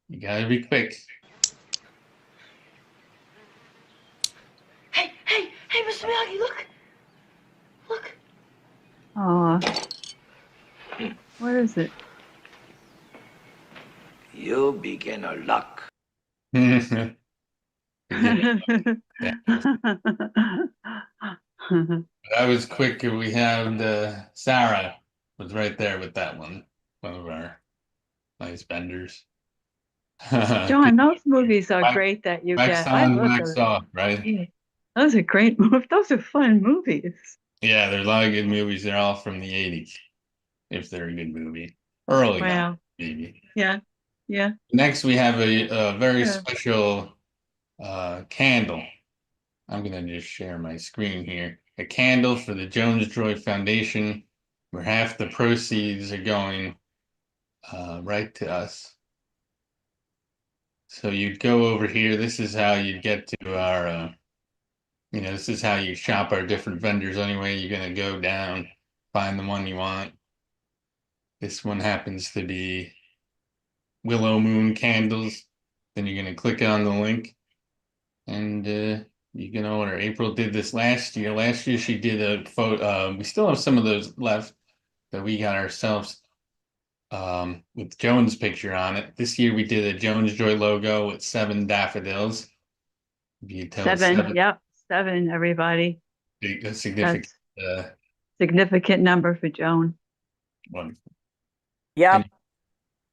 You gotta be quick. Hey, Mr. Miyagi, look. Look. Oh, what is it? You beginner luck. That was quick. We had Sarah was right there with that one. One of our nice vendors. John, those movies are great that you Wax get. I on, love wax those. off, right? Those are great movies. Those are fun movies. Yeah, there's a lot of good movies. They're all from the 80s, if they're a good movie. Early Wow. 90s, maybe. Yeah. Yeah. Next, we have a very special candle. I'm going to just share my screen here. A candle for the Jones Joy Foundation, where half the proceeds are going right to us. So you'd go over here. This is how you get to our, this is how you shop our different vendors anyway. You're going to go down, find the one you want. This one happens to be Willow Moon Candles. Then you're going to click on the link and you can order. April did this last year. Last year she did a photo. We still have some of those left that we got ourselves with Joan's picture on it. This year we did a Jones Joy logo with 7 daffodils. Seven, yep, 7, everybody. A significant significant number for Joan. Wonderful. Yep.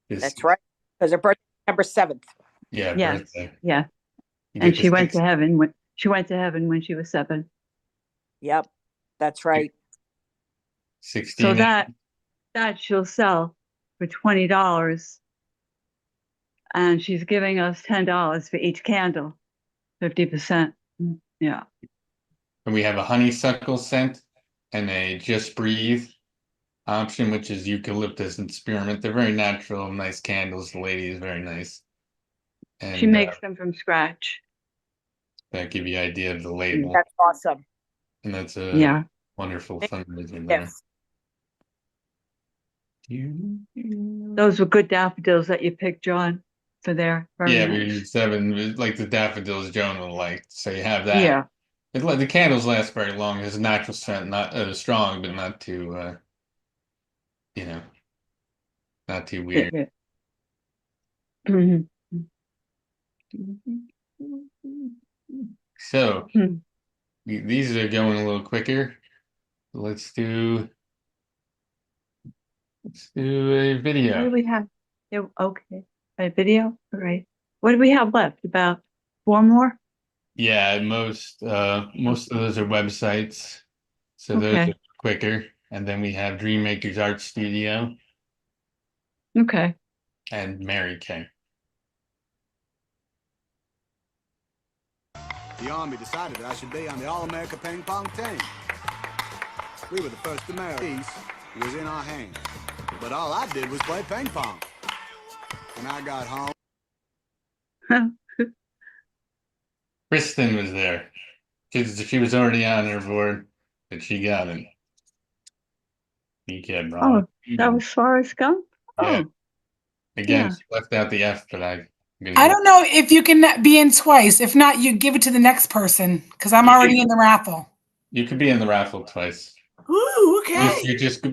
That's right. Because her birthday September 7th. Yeah, Yes. birthday. Yeah. You And get she the went six- to heaven when she was 7. Yep. That's right. 16. So that she'll sell for $20 and she's giving us $10 for each candle, 50%. Yeah. And we have a honeysuckle scent and a just breathe option, which is eucalyptus and spearmint. They're very natural, nice candles. The lady is very nice. And She makes them from scratch. that give you an idea of the label. That's awesome. And that's a wonderful fundraiser there. Those were good daffodils that you picked, John, for there. Very Yeah, nice. we did 7, like the daffodils Joan will like. So you have that. Yeah. The candles last very long. It's a natural scent, not strong, but not too, not too weird. Yeah. Mhm. So these are going a little quicker. Let's do a video. What do we have? Yeah, okay. A video? All right. What do we have left? About 4 more? Yeah, most of those are websites. So those Okay. are quicker. And then we have Dreammakers Art Studio Okay. and Mary Kay. The Army decided that I should be on the All-America Ping Pong team. We were the first American. Peace was in our hands. But all I did was play ping pong. When I got home... Kristen was there. She was already on her board, but she got it. You kid, Oh, Ron. that was Forrest Gump? Yeah. Oh, Again, yeah. she left out the F, but I'm gonna I go. don't know if you can be in twice. If not, you give it to the next person because I'm already in the raffle. You could be in the raffle twice. Ooh, okay. You just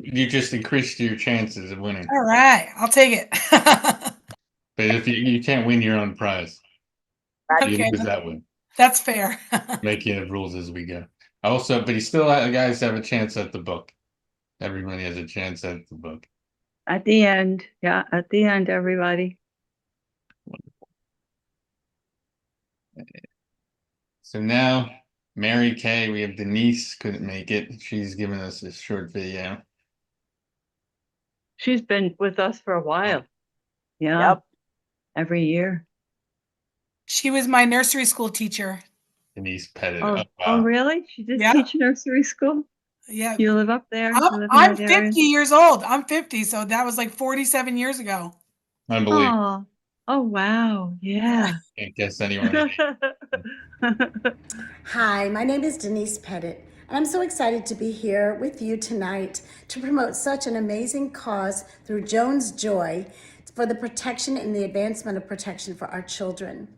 increased your chances of winning. All right, I'll take it. But if you can't win your own prize, you Okay. lose that one. That's fair. Making the rules as we go. Also, but you still guys have a chance at the book. Everybody has a chance at the book. At the end. Yeah, at the end, everybody. So now, Mary Kay, we have Denise, couldn't make it. She's given us this short video. She's been with us for a while. Yeah. Yep. Every year. She was my nursery school teacher. Denise Pettit. Oh, Oh, oh wow. really? She did Yeah. teach nursery school? Yeah. You live up there? You live in I'm that 50 area? years old. I'm 50, so that was like 47 years ago. Unbelievable. Oh, wow. Yeah. Can't guess anyone. Hi, my name is Denise Pettit, and I'm so excited to be here with you tonight to promote such an amazing cause through Joan's Joy for the protection and the advancement of protection for our children.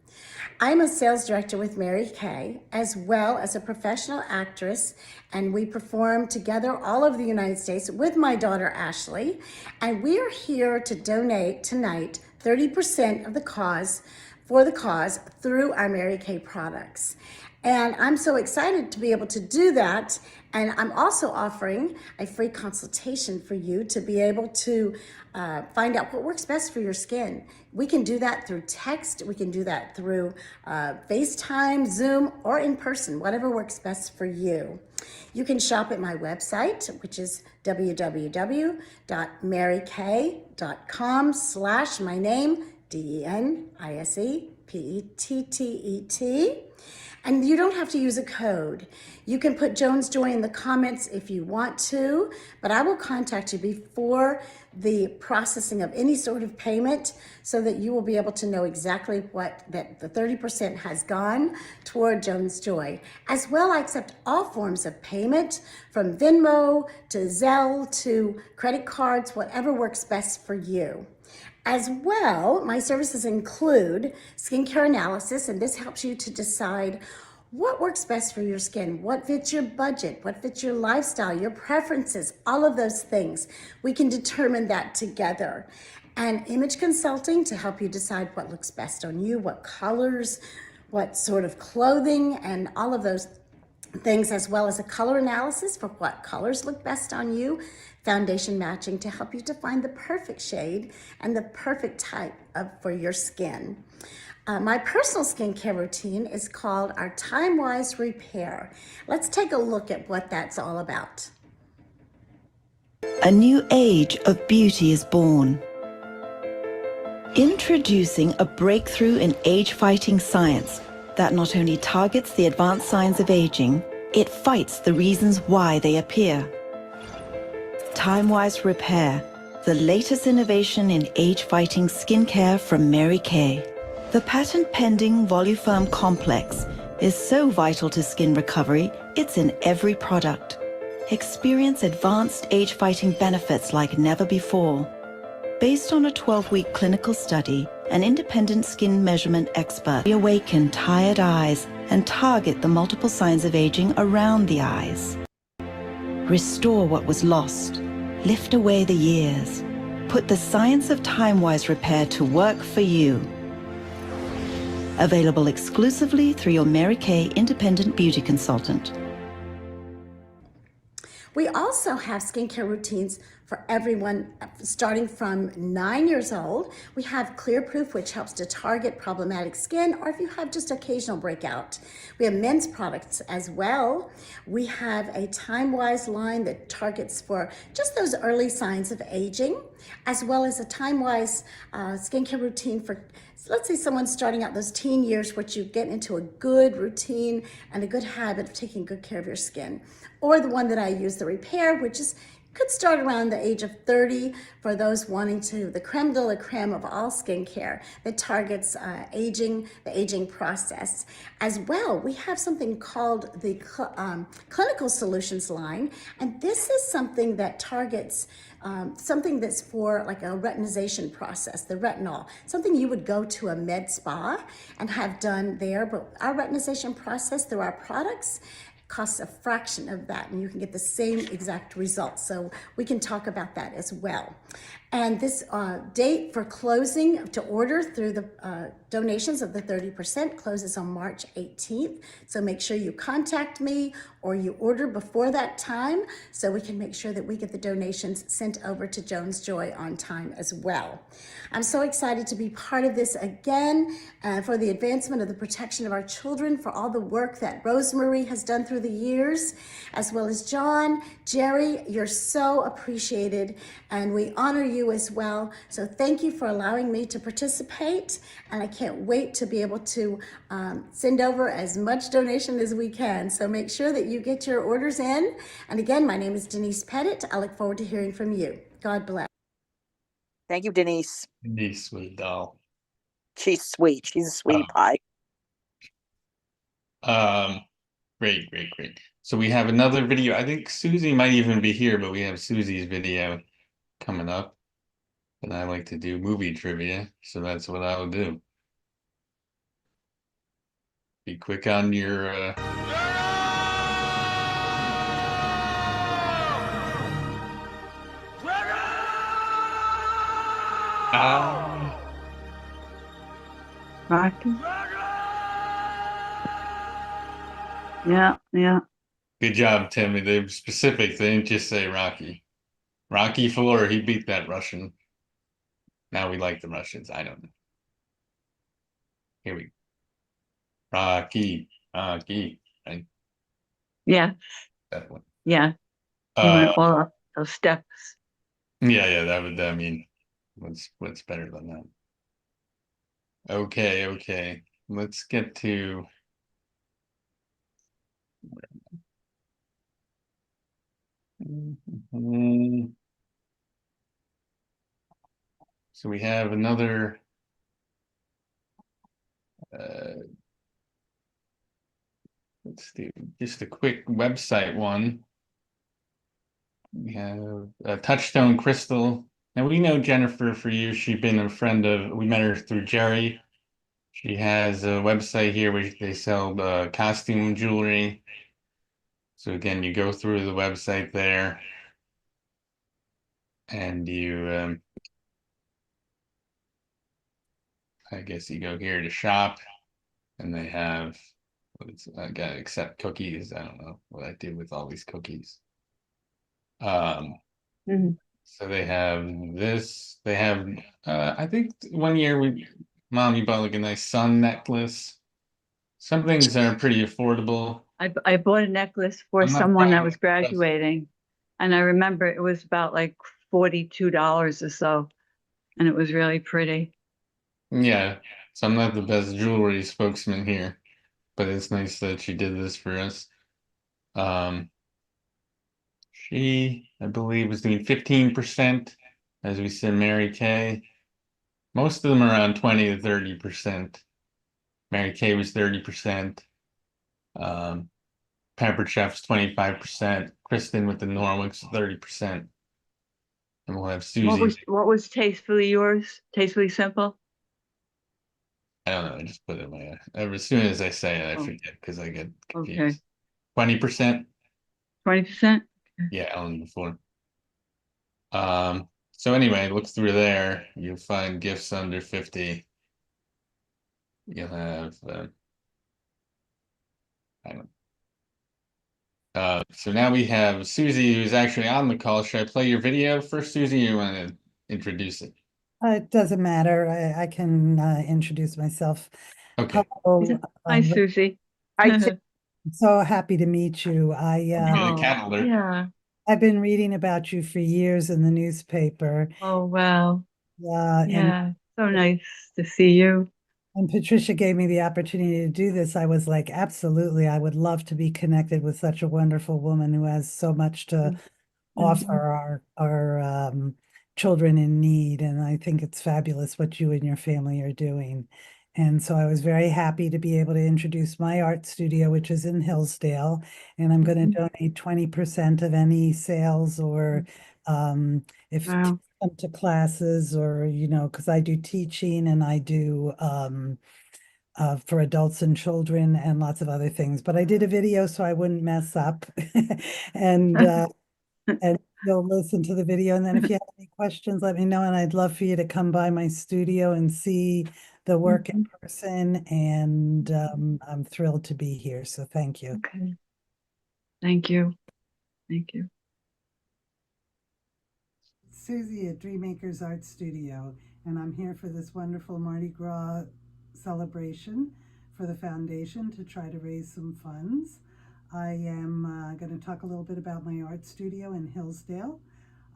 I'm a sales director with Mary Kay, as well as a professional actress, and we perform together all over the United States with my daughter Ashley, and we are here to donate tonight 30% of the cause for the cause through our Mary Kay products. And I'm so excited to be able to do that. And I'm also offering a free consultation for you to be able to find out what works best for your skin. We can do that through text. We can do that through FaceTime, Zoom, or in person, whatever works best for you. You can shop at my website, which is www.marykay.com/my name, DENISEPETTET. And you don't have to use a code. You can put Joan's Joy in the comments if you want to, but I will contact you before the processing of any sort of payment so that you will be able to know exactly what that the 30% has gone toward Joan's Joy. As well, I accept all forms of payment from Venmo to Zelle to credit cards, whatever works best for you. As well, my services include skincare analysis, and this helps you to decide what works best for your skin, what fits your budget, what fits your lifestyle, your preferences, all of those things. We can determine that together. And image consulting to help you decide what looks best on you, what colors, what sort of clothing, and all of those things, as well as a color analysis for what colors look best on you, foundation matching to help you to find the perfect shade and the perfect type for your skin. My personal skincare routine is called our Time-Wise Repair. Let's take a look at what that's all about. A new age of beauty is born. Introducing a breakthrough in age-fighting science that not only targets the advanced signs of aging, it fights the reasons why they appear. Time-Wise Repair, the latest innovation in age-fighting skincare from Mary Kay. The patent-pending Voluform Complex is so vital to skin recovery, it's in every product. Experience advanced age-fighting benefits like never before. Based on a 12-week clinical study, an independent skin measurement expert reawaken tired eyes and target the multiple signs of aging around the eyes. Restore what was lost. Lift away the years. Put the science of Time-Wise Repair to work for you. Available exclusively through your Mary Kay independent beauty consultant. We also have skincare routines for everyone starting from 9 years old. We have Clear Proof, which helps to target problematic skin, or if you have just occasional breakout. We have men's products as well. We have a Time-Wise line that targets for just those early signs of aging, as well as a Time-Wise skincare routine for, let's say someone's starting out those teen years, which you get into a good routine and a good habit of taking good care of your skin. Or the one that I use, the Repair, which is could start around the age of 30 for those wanting to, the creme de la creme of all skincare that targets the aging process. As well, we have something called the Clinical Solutions line, and this is something that targets something that's for like a retinization process, the retinol, something you would go to a med spa and have done there, but our retinization process through our products costs a fraction of that, and you can get the same exact results. So we can talk about that as well. And this date for closing to order through the donations of the 30% closes on March 18th. So make sure you contact me or you order before that time so we can make sure that we get the donations sent over to Joan's Joy on time as well. I'm so excited to be part of this again for the advancement of the protection of our children, for all the work that Rosemary has done through the years, as well as John, Jerry, you're so appreciated, and we honor you as well. So thank you for allowing me to participate, and I can't wait to be able to send over as much donation as we can. So make sure that you get your orders in. And again, my name is Denise Pettit. I look forward to hearing from you. God bless. Thank you, Denise. Denise, sweet doll. She's sweet. She's a sweetie pie. Great. So we have another video. I think Susie might even be here, but we have Susie's video coming up. And I like to do movie trivia, so that's what I'll do. Be quick on your Rocky. Yeah. Good job, Timmy. They were specific. They didn't just say Rocky. Rocky IV, he beat that Russian. Now we like the Russians. I don't know. Here we go. Rocky, right? Yeah. That one. Yeah. You went all up those steps. Yeah, I mean, what's better than that? Okay. Let's get to so we have another let's do just a quick website one. We have Touchstone Crystal. Now we know Jennifer for years. She's been a friend of, we met her through Jerry. She has a website here where they sell costume jewelry. So again, you go through the website there and you, I guess you go here to shop and they have, I gotta accept cookies. I don't know what I do with all these cookies. So they have this, they have, I think one year Mom, you bought like a nice sun necklace. Some things are pretty affordable. I bought a necklace for someone that was graduating, and I remember it was about like $42 or so, and it was really pretty. Yeah, so I'm not the best jewelry spokesman here, but it's nice that she did this for us. She, I believe, was doing 15%, as we said, Mary Kay. Most of them are around 20 to 30%. Mary Kay was 30%. Pampered Chef's 25%. Kristen with the Norwicks 30%. And we'll have Susie. What was tastefully yours? Tastefully simple? I don't know. I just put it in my as soon as I say it, I forget because I get confused. Okay. 20%. 20%? Yeah, Ellen before. So anyway, look through there. You'll find gifts under 50. You'll have I don't so now we have Susie, who's actually on the call. Should I play your video first, Susie, or you want to introduce it? It doesn't matter. I can introduce myself. Okay. Hello. Hi, Susie. I'm so happy to meet you. Yeah. I've been reading about you for years in the newspaper. Oh, wow. Yeah. Yeah. So nice to see you. And Patricia gave me the opportunity to do this. I was like, absolutely, I would love to be connected with such a wonderful woman who has so much to offer our children in need. And I think it's fabulous what you and your family are doing. And so I was very happy to be able to introduce my art studio, which is in Hillsdale, and I'm going to donate 20% of any sales or if Wow. come to classes or, because I do teaching and I do for adults and children and lots of other things. But I did a video so I wouldn't mess up. and and you'll listen to the video. And then if you have any questions, let me know. And I'd love for you to come by my studio and see the work in person. And I'm thrilled to be here. So thank you. Okay. Thank you. Thank you. Susie at Dreammakers Art Studio, and I'm here for this wonderful Mardi Gras celebration for the foundation to try to raise some funds. I am going to talk a little bit about my art studio in Hillsdale.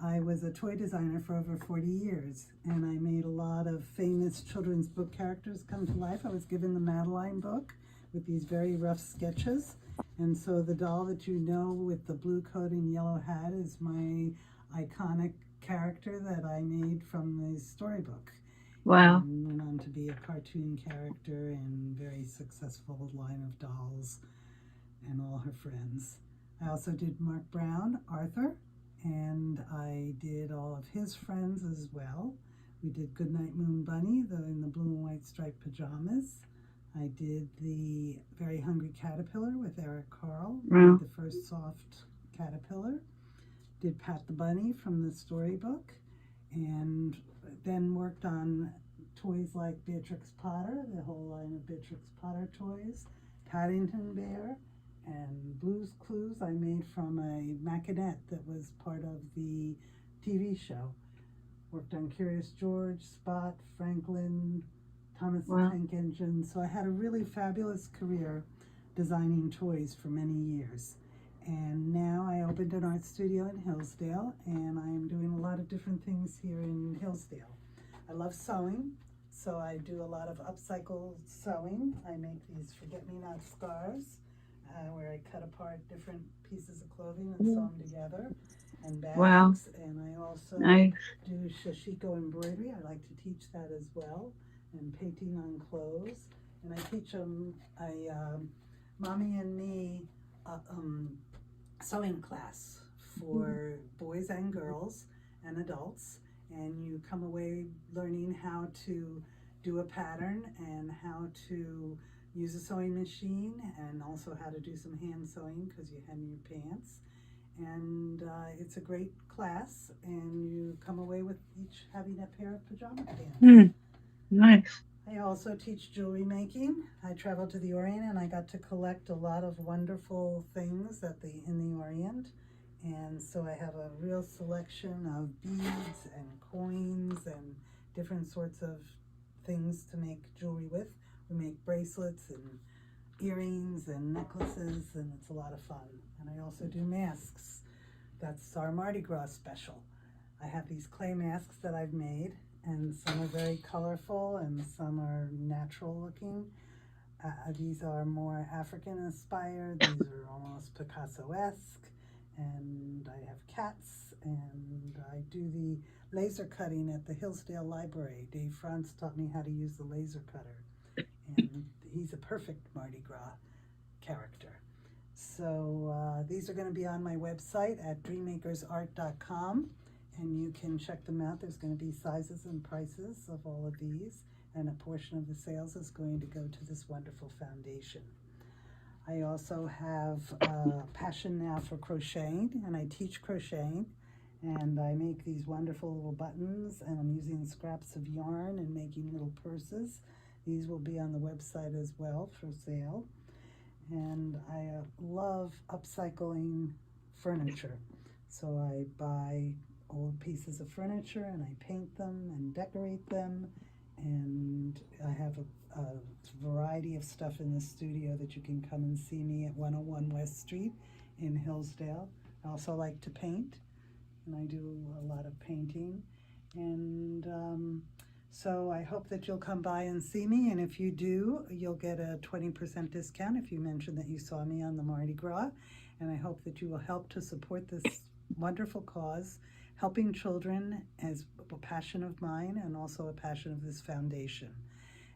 I was a toy designer for over 40 years, and I made a lot of famous children's book characters come to life. I was given the Madeline book with these very rough sketches, and so the doll that you know with the blue coat and yellow hat is my iconic character that I made from the storybook. Wow. And went on to be a cartoon character and very successful line of dolls and all her friends. I also did Mark Brown, Arthur, and I did all of his friends as well. We did Goodnight Moon Bunny in the blue and white striped pajamas. I did the Very Hungry Caterpillar with Eric Carl, Wow. the first soft caterpillar. Did Pat the Bunny from the storybook, and then worked on toys like Beatrix Potter, the whole line of Beatrix Potter toys, Paddington Bear, and Blue's Clues I made from a maquette that was part of the TV show. Worked on Curious George, Spot, Franklin, Thomas the Tank Engine. So I had a really fabulous career designing toys for many years. And now I opened an art studio in Hillsdale, and I am doing a lot of different things here in Hillsdale. I love sewing, so I do a lot of upcycle sewing. I make these forget-me-not scarves, where I cut apart different pieces of clothing and sew them together, and bags. Wow. And I also Nice. do shashiko embroidery. I like to teach that as well, and painting on clothes. And I teach them Mommy and Me sewing class for boys and girls and adults, and you come away learning how to do a pattern and how to use a sewing machine, and also how to do some hand sewing because you hem your pants. And it's a great class, and you come away with each having a pair of pajama pants. Nice. I also teach jewelry making. I traveled to the Orient and I got to collect a lot of wonderful things in the Orient. And so I have a real selection of beads and coins and different sorts of things to make jewelry with. We make bracelets and earrings and necklaces, and it's a lot of fun. And I also do masks. That's our Mardi Gras special. I have these clay masks that I've made, and some are very colorful and some are natural looking. These are more African inspired. These are almost Picasso-esque. And I have cats, and I do the laser cutting at the Hillsdale Library. Dave Franz taught me how to use the laser cutter, and he's a perfect Mardi Gras character. So these are going to be on my website at dreammakersart.com, and you can check them out. There's going to be sizes and prices of all of these, and a portion of the sales is going to go to this wonderful foundation. I also have a passion now for crocheting, and I teach crocheting, and I make these wonderful little buttons, and I'm using scraps of yarn and making little purses. These will be on the website as well for sale. And I love upcycling furniture. So I buy old pieces of furniture and I paint them and decorate them. And I have a variety of stuff in the studio that you can come and see me at 101 West Street in Hillsdale. I also like to paint, and I do a lot of painting. And so I hope that you'll come by and see me, and if you do, you'll get a 20% discount if you mention that you saw me on the Mardi Gras. And I hope that you will help to support this wonderful cause. Helping children is a passion of mine and also a passion of this foundation.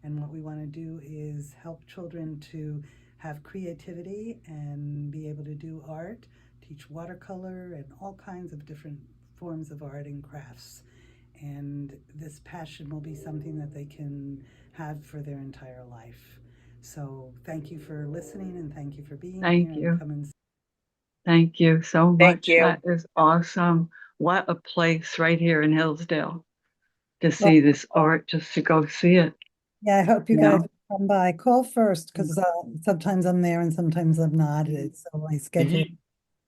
And what we want to do is help children to have creativity and be able to do art, teach watercolor and all kinds of different forms of art and crafts. And this passion will be something that they can have for their entire life. So thank you for listening, and thank you for being here. Thank you. And come and Thank you so much. Thank you. That is awesome. What a place right here in Hillsdale to see this art, just to go see it. Yeah, I hope you Yeah. guys will come by. Call first, because sometimes I'm there and sometimes I'm not. So my schedule.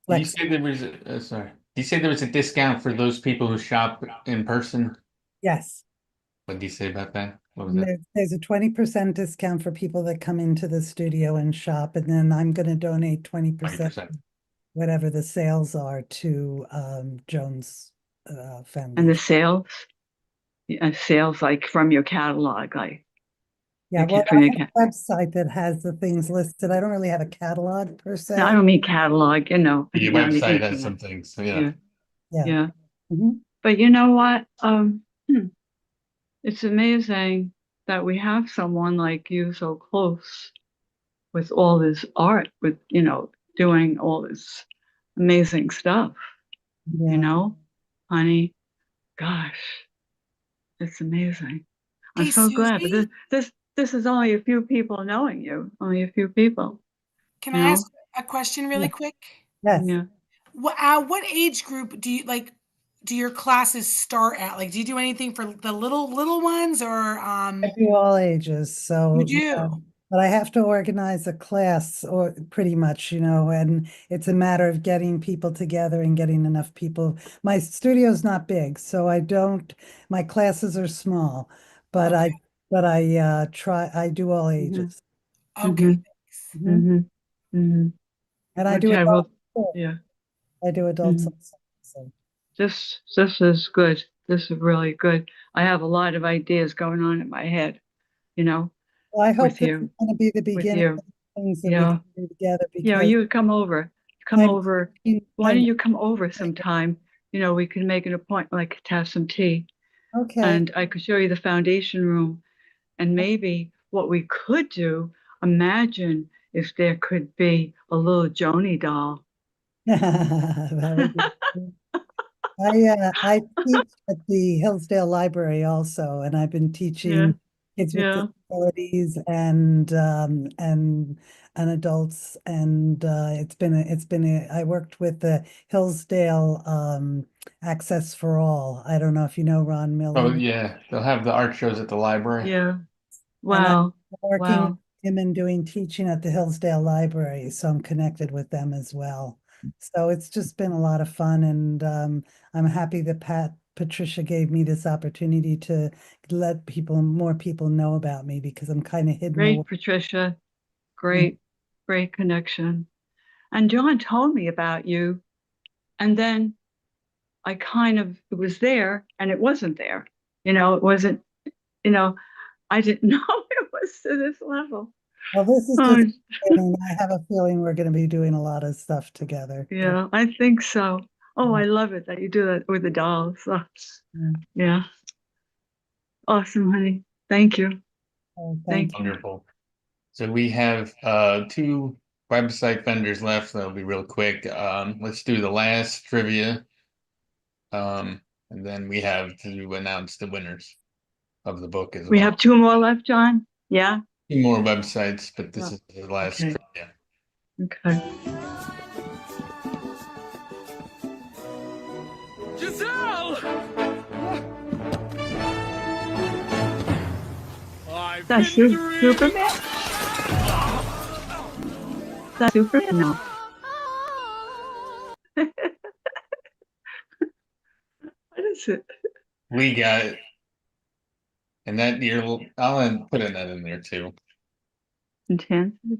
Did you say there was a, sorry? Did you say there was a discount for those people who shop in person? Yes. What did you say about that? What was that? There's a 20% discount for people that come into the studio and shop, and then I'm going to donate 20%, whatever the sales are, to Joan's foundation. And the sales? Sales like from your catalog, like yeah, well, from I your have a website that has the things listed. I don't really have a catalog per se. No, I don't mean catalog, Your on the website has internet. some things, so yeah. Yeah. Mhm. But you know what? It's amazing that we have someone like you so close with all this art, with, doing all this amazing stuff, honey. Gosh, it's amazing. I'm Hey, so glad. Susie? But this is only a few people knowing you, only a few people. Can I ask a question really quick? Yes. Yeah. What age group do you do your classes start at? Like, do you do anything for the little ones, or I do all ages, so You do? but I have to organize a class, or pretty much, and it's a matter of getting people together and getting enough people. My studio's not big, so my classes are small, but I do all ages. Okay, thanks. Mhm. And I do Okay, well, adults too. yeah. I do adults also. So. This is good. This is really good. I have a lot of ideas going on in my head, Well, I hope with this you. is going to be the With beginning you. of things that we Yeah. can do together, Yeah, because you come over. Why don't you come over sometime? We can make an appointment, like to have some tea. Okay. And I could show you the foundation room. And maybe what we could do, imagine if there could be a little Joni doll. That would be I teach at the Hillsdale Library also, and I've been teaching kids with disabilities and adults, and I worked with the Hillsdale Access for All. I don't know if you know Ron Miller. Oh yeah, they'll have the art shows at the library. Yeah. And I'm Wow. working with Wow. him and doing teaching at the Hillsdale Library, so I'm connected with them as well. So it's just been a lot of fun, and I'm happy that Patricia gave me this opportunity to let more people know about me, because I'm kind of hidden away. Great, Patricia. Great connection. And John told me about you, and then I kind of, it was there and it wasn't there. It wasn't, I didn't know it was to this level. Well, this is Oh, just beginning. I have a feeling we're going to be doing a lot of stuff together. yeah, I think so. Oh, I love it that you do that with the dolls. Oh, yeah. Awesome, honey. Thank you. Oh, Thank you. Wonderful. So we have two website vendors left. That'll be real quick. Let's do the last trivia. And then we have to announce the winners of the book as We well. have two more left, John? Yeah? Two more websites, but this Oh, is the last okay. trivia. Okay. Giselle! That's Superman? That's Superman now. What is it? We got it. And that I'll put that in there too. Enchanted?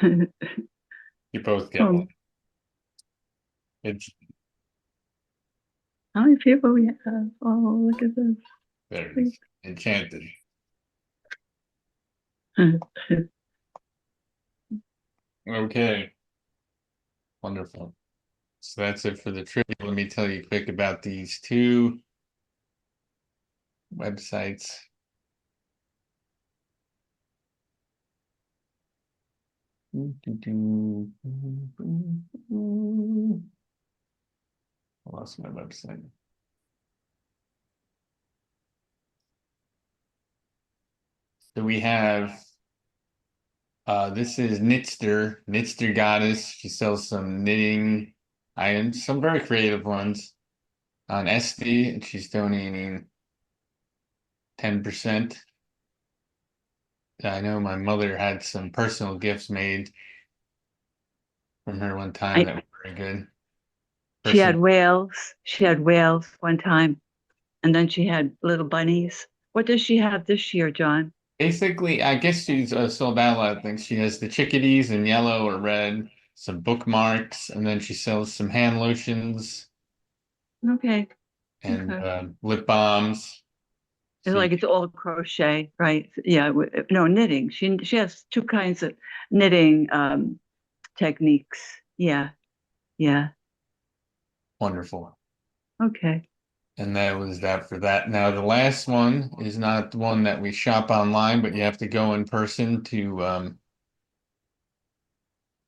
You both get one. It's How many people we have? Oh, look at this. there it is. Enchanted. Okay. Wonderful. So that's it for the trivia. Let me tell you quick about these two websites. I lost my website. So we have this is Knitster Goddess. She sells some knitting items, some very creative ones on Etsy, and she's donating 10%. I know my mother had some personal gifts made from her one time that were very good. She had whales. She had whales one time. And then she had little bunnies. What does she have this year, John? Basically, I guess she's sold out a lot of things. She has the chickadees in yellow or red, some bookmarks, and then she sells some hand lotions Okay. and Okay. lip balms. It's all crochet, right? Yeah. No, knitting. She has two kinds of knitting techniques. Yeah. Yeah. Wonderful. Okay. And that was that for that. Now, the last one is not the one that we shop online, but you have to go in person to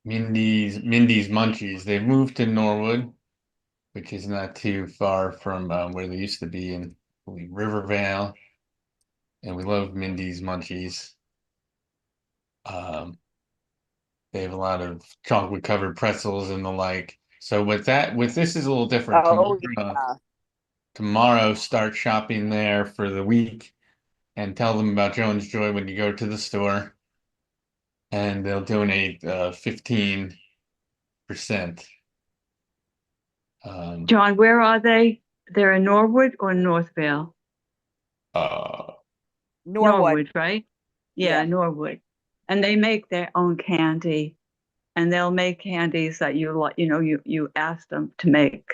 Mindy's Munchies. They've moved to Norwood, which is not too far from where they used to be in Rivervale. And we love Mindy's Munchies. They have a lot of chocolate covered pretzels and the like. So with this is a little different. Oh, yeah. Tomorrow, start shopping there for the week and tell them about Joan's Joy when you go to the store. And they'll donate 15%. John, where are they? They're in Norwood or Northvale? Norwood, right? Yeah, Norwood. And they make their own candy. And they'll make candies that you ask them to make.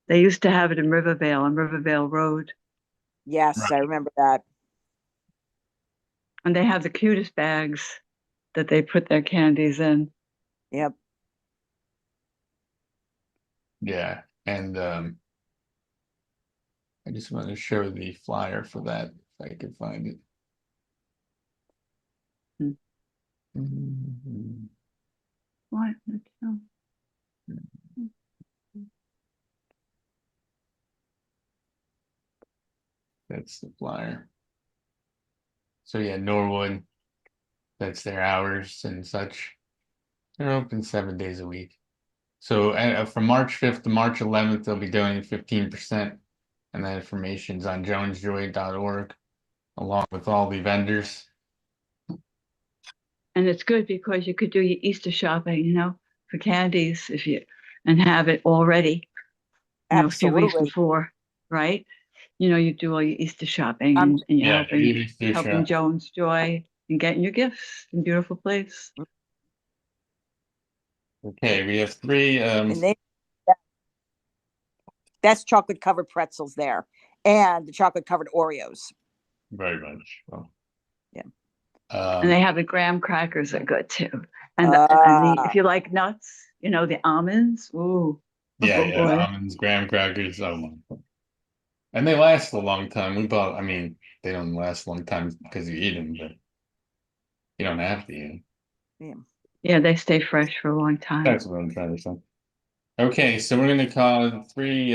They used to have it in Rivervale on Rivervale Road. Yes, I remember that. And they have the cutest bags that they put their candies in. Yep. Yeah, and I just want to show the flyer for that if I can find it. What? That's the flyer. So yeah, Norwood, that's their hours and such. They're open 7 days a week. So from March 5th to March 11th, they'll be donating 15%. And that information's on jonesjoy.org, along with all the vendors. And it's good because you could do your Easter shopping, for candies and have it all ready, a few weeks before, right? You do all your Easter shopping and you're helping Joan's Joy and getting your gifts in a beautiful place. Okay, we have three. That's chocolate covered pretzels there, and the chocolate covered Oreos. Very much. Well, yeah. And they have the graham crackers are good too. And, if you like nuts, the almonds. Ooh. Yeah, oh, yeah. boy. Almonds, graham crackers. Oh my. And they last a long time. I mean, they don't last a long time because you eat them, but you don't have to eat them. Yeah, they stay fresh for a long time. That's what I'm trying to say. Okay, so we're gonna call three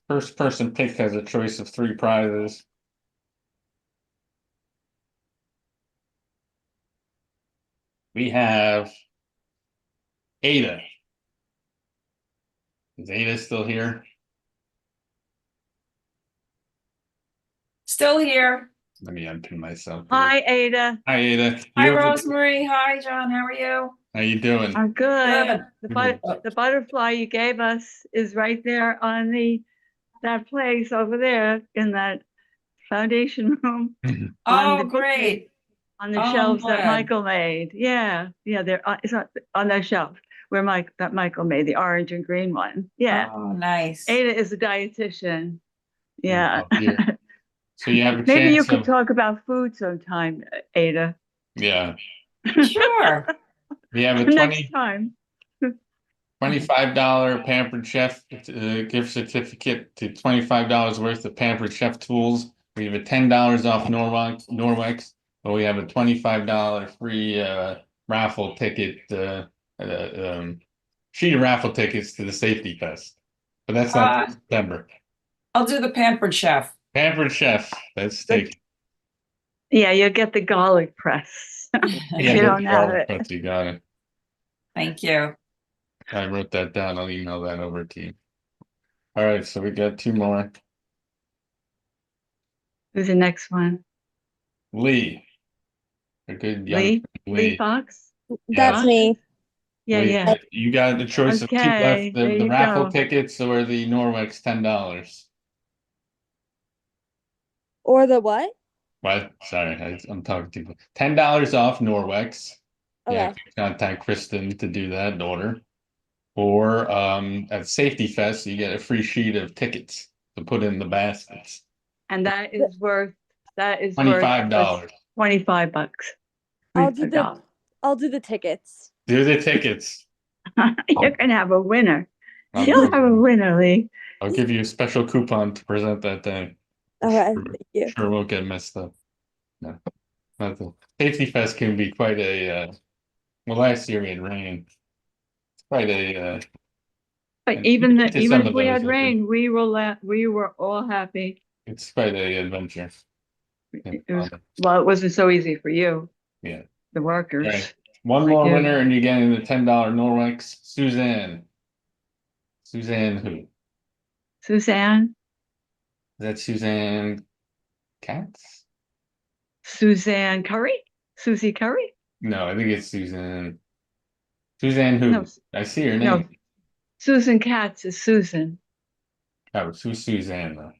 first person pick has a choice of 3 prizes. We have Ada. Is Ada still here? Still here. Let me unpin myself. Hi, Ada. Hi, Ada. Hi, Rosemary. Hi, John. How are you? How you doing? I'm good. Good. The butterfly you gave us is right there on that place over there in that foundation room. Oh, great. On the Oh, I'm shelves that glad. Michael made. Yeah, they're it's on that shelf where Michael made the orange and green one. Yeah. Oh, nice. Ada is a dietitian. Yeah. So you have a Maybe you chance could of talk about food sometime, Ada. yeah. Sure. We have a Next time. $25 Pampered Chef gift certificate to $25 worth of Pampered Chef tools. We have a $10 off Norwex, but we have a $25 free raffle ticket, sheet of raffle tickets to the Safety Fest. But that's not September. I'll do the Pampered Chef. Pampered Chef. Let's take it. Yeah, you'll get the garlic press. Yeah, you don't have it. press, you got it. Thank you. I wrote that down. I'll email that over to you. All right, so we got 2 more. Who's the next one? Lee. A good young Lee? Lee. Lee Fox? That's Yes. me. Yeah, Lee, yeah. You got the choice of 2 left: Okay, the there you raffle go. tickets or the Norwex $10. Or the what? What? Sorry, I'm talking to you. $10 off Norwex. Okay. Yeah, contact Kristen to do that order. Or at Safety Fest, you get a free sheet of tickets to put in the baskets. And that is worth $25. $25. I'll do the tickets. Do the tickets. You're gonna have a winner. I'll You'll give have a winner, Lee. I'll give you a special coupon to present that day. Okay, Sure, thank you. sure won't get messed up. No, nothing. Safety Fest can be quite a well, last year we had rain. It's quite a But even to some if of we those, had I think. rain, we were all happy. It's quite a adventure. It wasn't so easy for you, Yeah. the workers. Right. One like more you. winner, and you're getting the $10 Norwex. Suzanne. Suzanne who? Suzanne? Is that Suzanne Katz? Suzanne Curry? Susie Curry? No, I think it's Suzanne. Suzanne who? No. I see her name. No. Susan Katz is Susan. Oh, who's Suzanne though?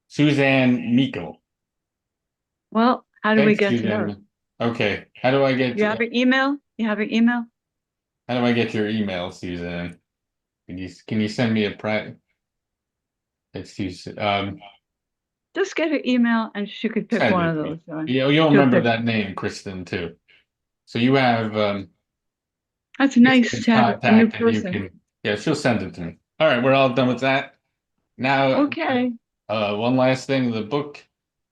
Suzanne Miko. Well, how do we Thanks, get to Suzanne. her? Okay. How do I get You have her email? You have her email? How do I get your email, Suzanne? Can you send me a private? It's Suzanne. Just get her email and she could pick Send one it of to me. those. John. You'll She'll remember pick- that name, Kristen, too. So you have That's nice Kristen's to have a new contact and you person. can, yeah, she'll send it to me. All right, we're all done with that. Now, Okay. one last thing, the book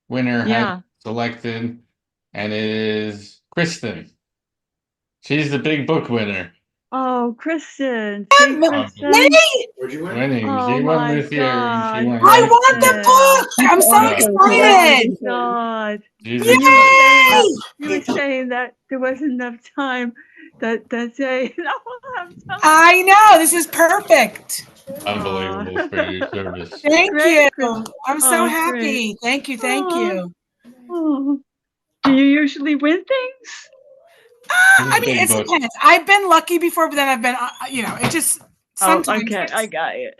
winner Yeah. has selected, and it is Kristen. She's the big book winner. Oh, Kristen. See, Kristen? Where'd you win? Winning. Oh she won my this year. God. She won. I want the book. I'm so excited. Oh my God. She's You were excited. saying, that there wasn't enough time that day. No, I'm telling I know. This is perfect. Unbelievable for your service. Thank Great, you. I'm so Oh, happy. great. Thank you. Thank Aw. you. Oh. Do you usually win things? I mean, it depends. I've been lucky before, but then I've been, it just sometimes. Oh, okay. I got it.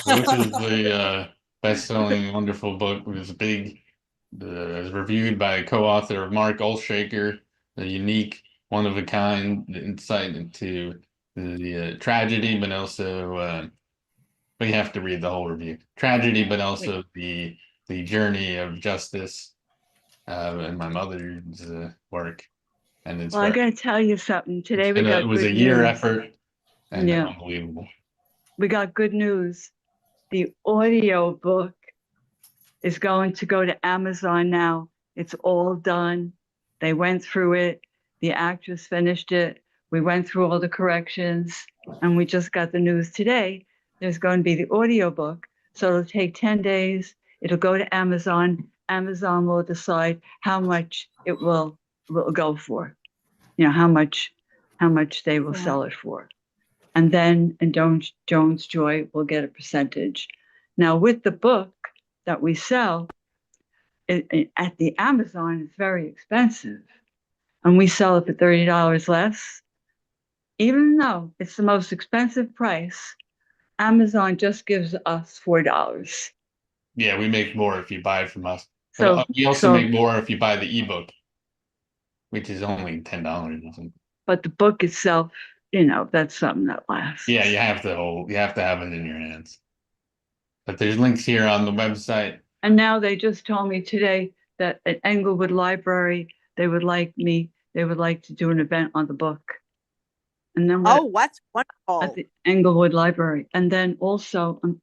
So this is the best-selling, wonderful book. It was big. It was reviewed by a co-author of Mark Olshaker, the unique, one-of-a-kind insight into the tragedy, but also we have to read the whole review. Tragedy, but also the journey of justice and my mother's work. And it's Well, I got to tell you something. Today we got it was good a year news. effort and Yeah. unbelievable. We got good news. The audio book is going to go to Amazon now. It's all done. They went through it. The actress finished it. We went through all the corrections, and we just got the news today. There's going to be the audio book. So it'll take 10 days. It'll go to Amazon. Amazon will decide how much it will go for. You know, how much they will sell it for. And then Joan's Joy will get a percentage. Now, with the book that we sell at the Amazon, it's very expensive. And we sell it for $30 less. Even though it's the most expensive price, Amazon just gives us $4. Yeah, we make more if you buy it from us. So But we also make more if you buy the ebook, which is only $10 or something. But the book itself, you know, that's something that lasts. Yeah, you have to have it in your hands. But there's links here on the website. And now they just told me today that at Englewood Library, they would like to do an event on the book. And then Oh, what's wonderful. At the Englewood Library. And then also I'm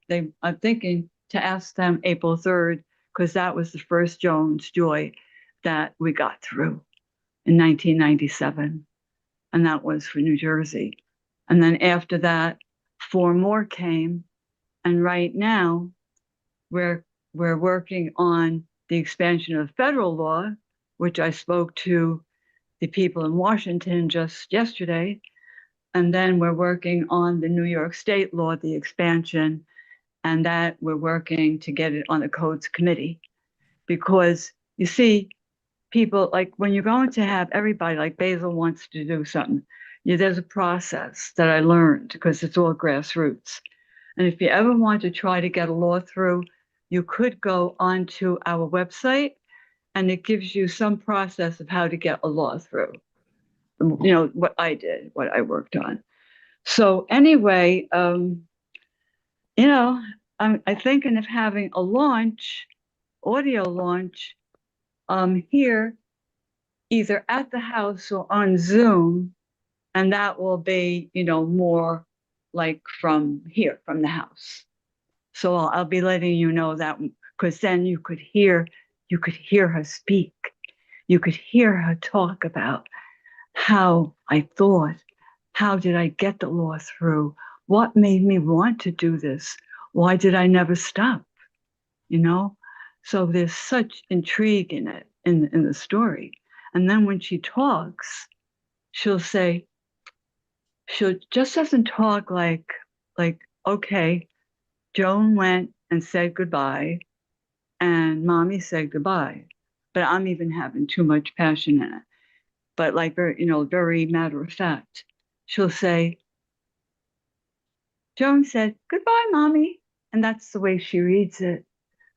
thinking to ask them April 3rd, because that was the first Joan's Joy that we got through in 1997. And that was for New Jersey. And then after that, 4 more came. And right now we're working on the expansion of federal law, which I spoke to the people in Washington just yesterday. And then we're working on the New York State law, the expansion, and that we're working to get it on the codes committee. Because you see, people, like when you're going to have everybody, like Basil wants to do something, there's a process that I learned because it's all grassroots. And if you ever want to try to get a law through, you could go onto our website and it gives you some process of how to get a law through. You know, what I did, what I worked on. So anyway, you know, I'm thinking of having a launch, audio launch, here, either at the house or on Zoom, and that will be, you know, more like from here, from the house. So I'll be letting you know that, because then you could hear her speak. You could hear her talk about how I thought, how did I get the law through? What made me want to do this? Why did I never stop? You know? So there's such intrigue in it, in the story. And then when she talks, she'll just doesn't talk like, okay, Joan went and said goodbye and mommy said goodbye. But I'm even having too much passion in it. But like very, you know, very matter of fact, she'll say, Joan said, goodbye, mommy. And that's the way she reads it.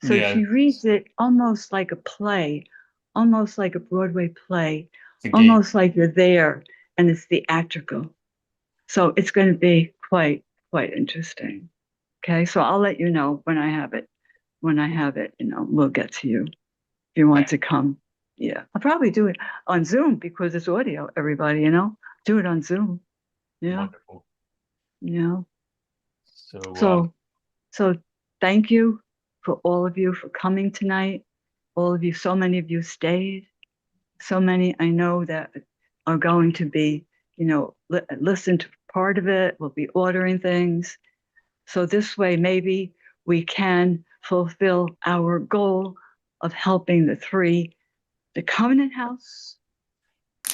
So Yeah. she reads it almost like a play, almost like a Broadway play, almost like you're there and it's theatrical. So it's going to be quite interesting. Okay. So I'll let you know when I have it. When I have it, you know, we'll get to you if you want to come. Yeah. I'll probably do it on Zoom because it's audio, everybody, you know, do it on Zoom. Yeah. Wonderful. You know. So Thank you for all of you for coming tonight. All of you, so many of you stayed. So many I know that are going to be, you know, listen to part of it. We'll be ordering things. So this way, maybe we can fulfill our goal of helping the Covenant House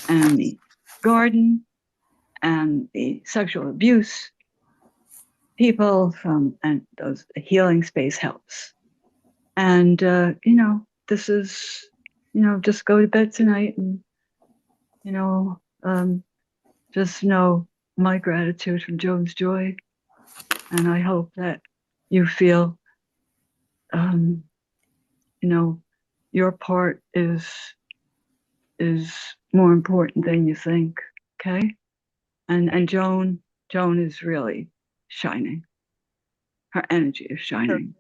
and the garden and the sexual abuse people from, and those healing space helps. And, you know, this is, you know, just go to bed tonight and, you know, just know my gratitude from Joan's Joy. And I hope that you feel, you know, your part is more important than you think. Okay. And Joan Joan is really shining. Her energy is shining.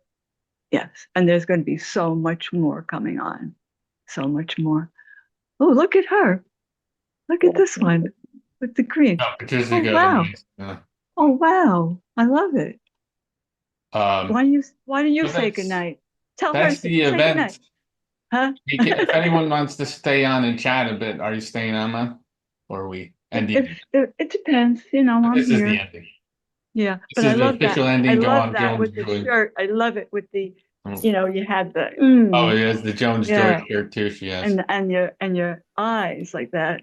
Yes. And there's going to be so much more coming on. So much more. Oh, look at her. Look at this one with the green. Oh, Patricia Oh, goes wow. on. Oh, wow. I love it. Why don't you but say that's- goodnight? Tell her That's to the say event. goodnight. Huh? If anyone wants to stay on and chat a bit, are you staying on, man? Or are we ending? It depends. You know, I'm This is here. the ending. Yeah, This but is I the love that. official ending. I Go love on, that Jones with the Joy. shirt. I love it with the, Oh. you know, you had the. Oh, it is the Jones yeah. Joy shirt too. She has. And your eyes like that.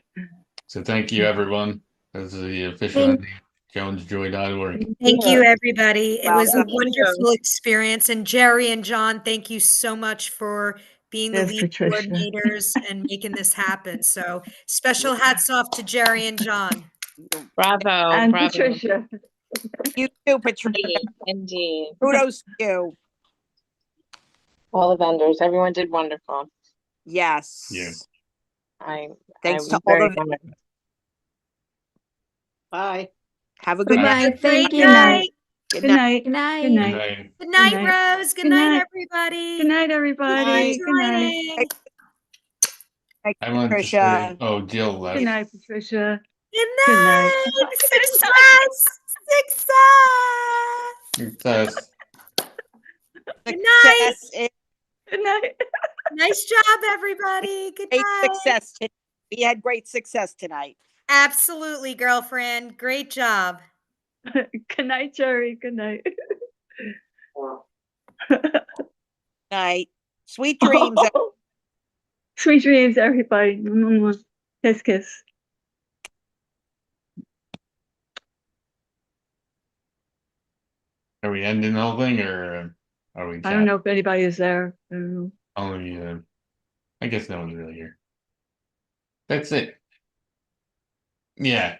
So thank you, everyone. This is the official ending. JonesJoy.org. Thank you, everybody. It was a Welcome. wonderful experience. And Jerry and John, thank you so much for being the Yes, lead Patricia. coordinators and making this happen. So special hats off to Jerry and John. Bravo, And bravo. Patricia. You too, Patricia. Indeed. Kudos to you. All the vendors, everyone did wonderful. Yes. Yeah. Thanks I'm to all very of honored. Bye. Have a Good good night. night. Thank you. Good night. Good Good night. night. Good night. Good night. Night. Good night, Good night. Rose. Good Good night, night. everybody. Good night, Thank you everybody. for Good night. joining. Thank I you, wanted to Patricia. say, oh, Jill left. Good night, Patricia. Good Good night. night. Success. Success. Success. Good night. Success is Good night. Nice job, everybody. Good great night. success. We had great success tonight. Absolutely, girlfriend. Great job. Good night, Jerry. Good night. Night. Sweet dreams. Sweet dreams, everybody. Kiss, kiss. Are we ending the whole thing or are we? I don't know if anybody is there. I don't know. Only, I guess no one's really here. That's it. Yeah.